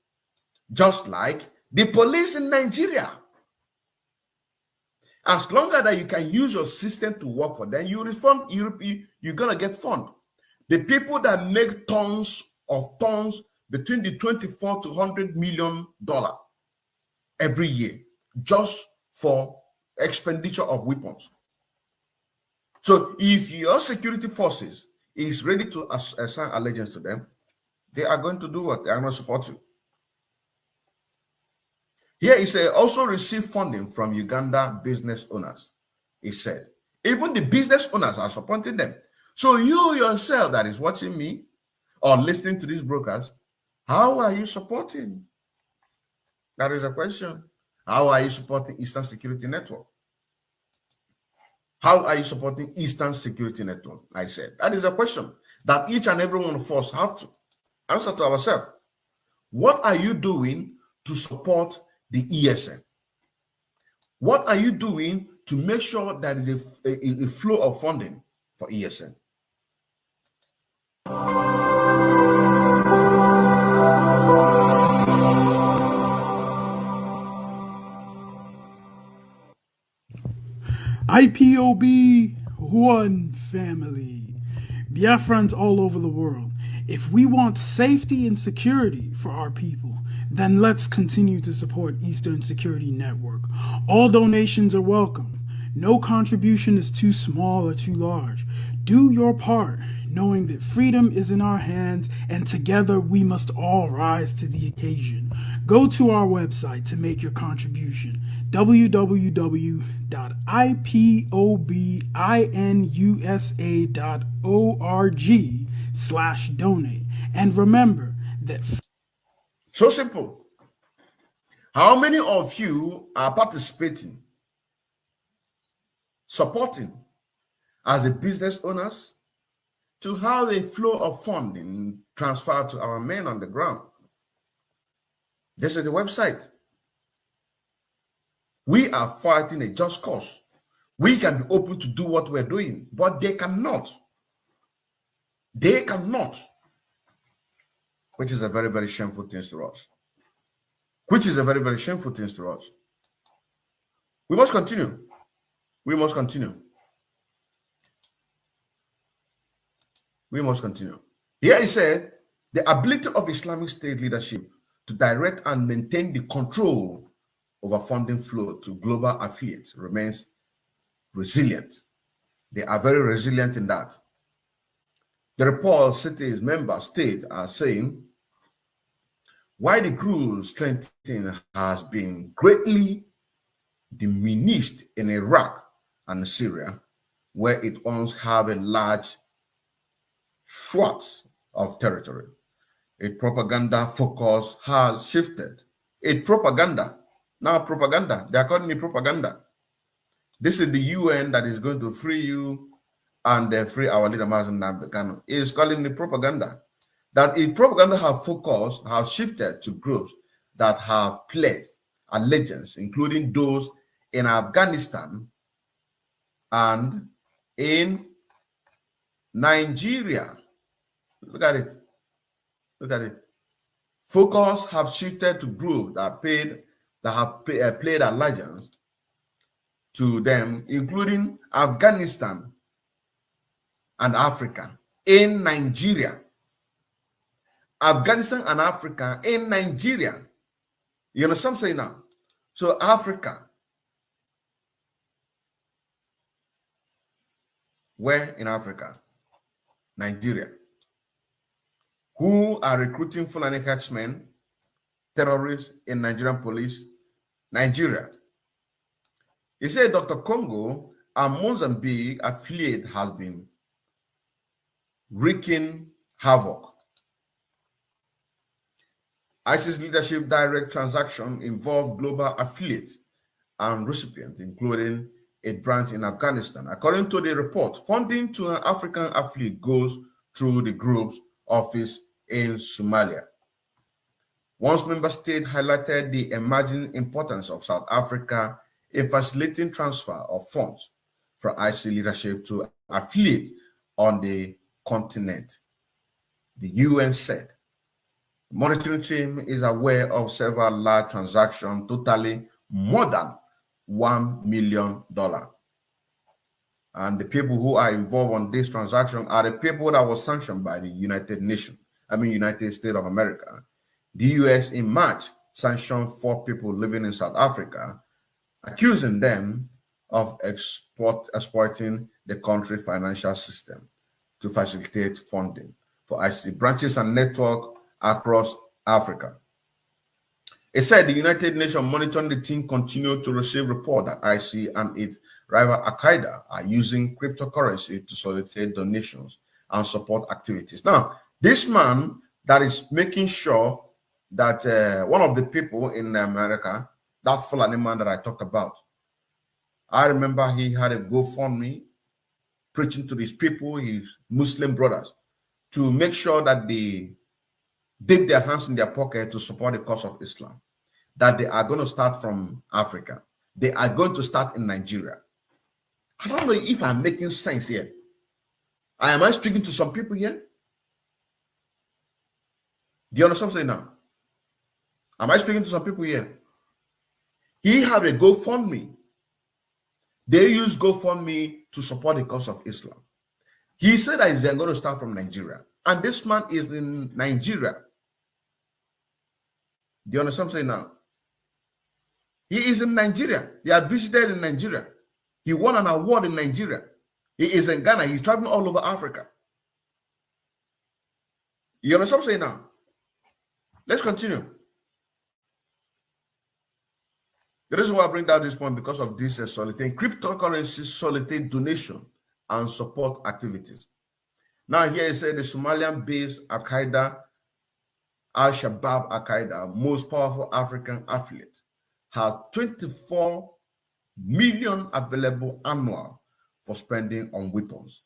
just like the police in Nigeria. As long as that you can use your system to work for them, you're gonna get fund. The people that make tons between the $24 to $100 million every year, just for expenditure of weapons. So if your security forces is ready to assign allegiance to them, they are going to do what? They are going to support you. Here it says also receive funding from Uganda business owners. It said even the business owners are supporting them. So you yourself that is watching me or listening to these brokers, how are you supporting? That is a question. How are you supporting Eastern Security Network? How are you supporting Eastern Security Network? I said that is a question that each and every one of us have to answer to ourselves. What are you doing to support the ESN? What are you doing to make sure that there is a flow of funding for ESN? IPOB, one family. Biafrans all over the world. If we want safety and security for our people, then let's continue to support Eastern Security Network. All donations are welcome. No contribution is too small or too large. Do your part, knowing that freedom is in our hands and together we must all rise to the occasion. Go to our website to make your contribution, www.ipobinUSA.org/donate. And remember that... So simple. How many of you are participating, supporting as a business owners to have a flow of funding transferred to our men on the ground? This is the website. We are fighting a just cause. We can be open to do what we're doing, but they cannot. They cannot. Which is a very, very shameful thing to us. Which is a very, very shameful thing to us. We must continue. We must continue. We must continue. Here he said, the ability of Islamic State leadership to direct and maintain the control over funding flow to global affiliates remains resilient. They are very resilient in that. The report cities member states are saying, while the group's strength has been greatly diminished in Iraq and Syria, where it once had a large swath of territory, its propaganda focus has shifted. Its propaganda, now propaganda, they are calling it propaganda. This is the UN that is going to free you and free our leader, Mazen Nabekano. It is calling it propaganda. That its propaganda have focused, have shifted to groups that have pledged allegiance, including those in Afghanistan and in Nigeria. Look at it. Look at it. Focus have shifted to groups that have played allegiance to them, including Afghanistan and Africa in Nigeria. Afghanistan and Africa in Nigeria. You understand what I'm saying now? So Africa, where in Africa? Nigeria. Who are recruiting Fulani herdsmen, terrorists in Nigerian police? Nigeria. He said Dr. Congo and Mozambique affiliate has been wreaking havoc. ISIS leadership direct transaction involved global affiliates and recipients, including a branch in Afghanistan. According to the report, funding to an African affiliate goes through the group's office in Somalia. Once member state highlighted the emerging importance of South Africa in facilitating transfer of funds from ISIS leadership to affiliate on the continent. The UN said the monitoring team is aware of several large transactions totaling more than $1 million. And the people who are involved on this transaction are the people that was sanctioned by the United States of America. The US in March sanctioned 4 people living in South Africa accusing them of exploiting the country financial system to facilitate funding for ICT branches and network across Africa. It said the United Nations monitoring the team continued to receive report that IC and its rival Al-Qaeda are using cryptocurrency to solicit donations and support activities. Now, this man that is making sure that one of the people in America, that Fulani man that I talked about, I remember he had a GoFundMe preaching to these people, his Muslim brothers, to make sure that they dip their hands in their pocket to support the cause of Islam, that they are going to start from Africa. They are going to start in Nigeria. I don't know if I'm making sense here. Am I speaking to some people here? Do you understand what I'm saying now? Am I speaking to some people here? He had a GoFundMe. They use GoFundMe to support the cause of Islam. He said that they're going to start from Nigeria. And this man is in Nigeria. Do you understand what I'm saying now? He is in Nigeria. They have visited in Nigeria. He won an award in Nigeria. He is in Ghana. He's traveling all over Africa. You understand what I'm saying now? Let's continue. The reason why I bring down this point because of this soliciting cryptocurrency solicitate donation and support activities. Now here it said the Somalian-based Al-Qaeda, Al-Shabaab Al-Qaeda, most powerful African affiliate, have 24 million available annual for spending on weapons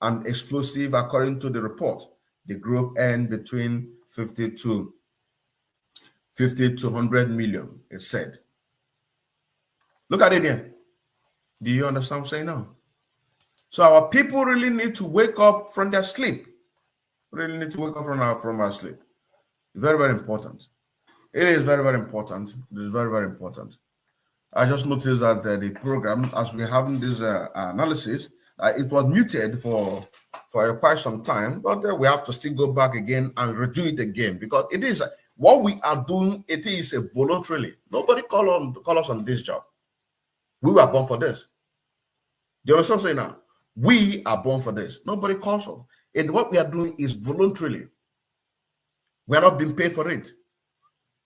and explosive. According to the report, the group earned between 50 to 100 million, it said. Look at it here. Do you understand what I'm saying now? So our people really need to wake up from their sleep. Really need to wake up from our sleep. Very, very important. It is very, very important. It is very, very important. I just noticed that the program, as we're having this analysis, it was muted for quite some time, but we have to still go back again and redo it again because it is what we are doing. It is voluntarily. Nobody call us on this job. We were born for this. Do you understand what I'm saying now? We are born for this. Nobody calls us. And what we are doing is voluntarily. We are not being paid for it.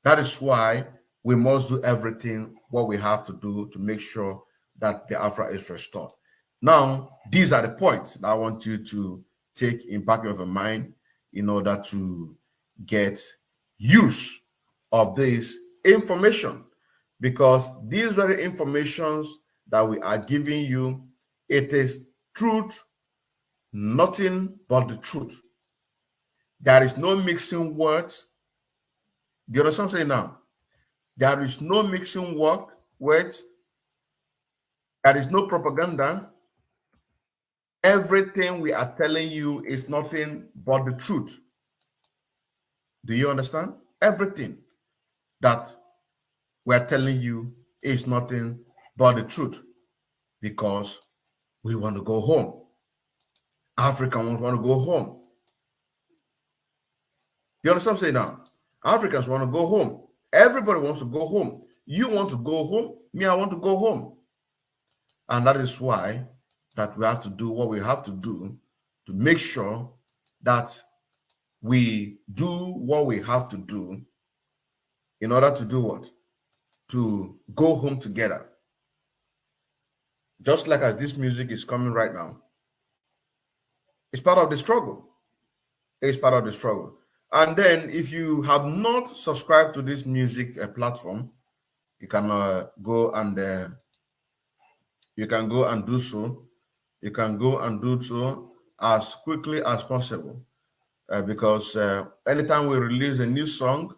That is why we must do everything what we have to do to make sure that Biafra is restored. Now, these are the points that I want you to take in back of your mind in order to get use of this information, because these very informations that we are giving you, it is truth, nothing but the truth. There is no mixing words. Do you understand what I'm saying now? There is no mixing words. There is no propaganda. Everything we are telling you is nothing but the truth. Do you understand? Everything that we are telling you is nothing but the truth, because we want to go home. Africans want to go home. Do you understand what I'm saying now? Africans want to go home. Everybody wants to go home. You want to go home. Me, I want to go home. And that is why that we have to do what we have to do to make sure that we do what we have to do in order to do what? To go home together. Just like as this music is coming right now. It's part of the struggle. It's part of the struggle. And then if you have not subscribed to this music platform, you can go and do so. You can go and do so as quickly as possible, because anytime we release a new song,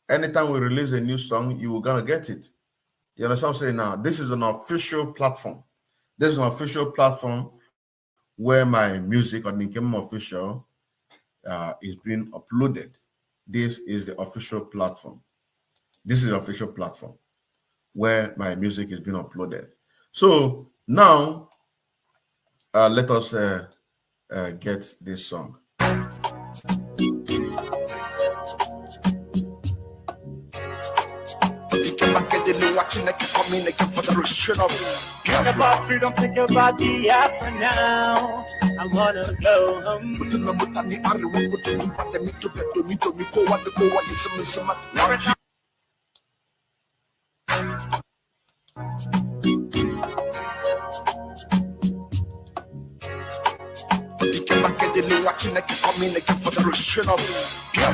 you are gonna get it. You understand what I'm saying now? This is an official platform. This is an official platform where my music on Nikem Official is being uploaded. This is the official platform. This is the official platform where my music is being uploaded. So now let us get this song. Think about freedom, think about Biafra now. I wanna go home. Think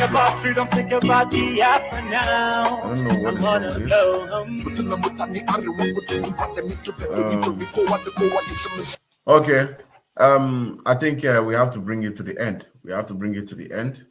about freedom, think about Biafra now. I wanna go home. Okay. I think we have to bring it to the end. We have to bring it to the end.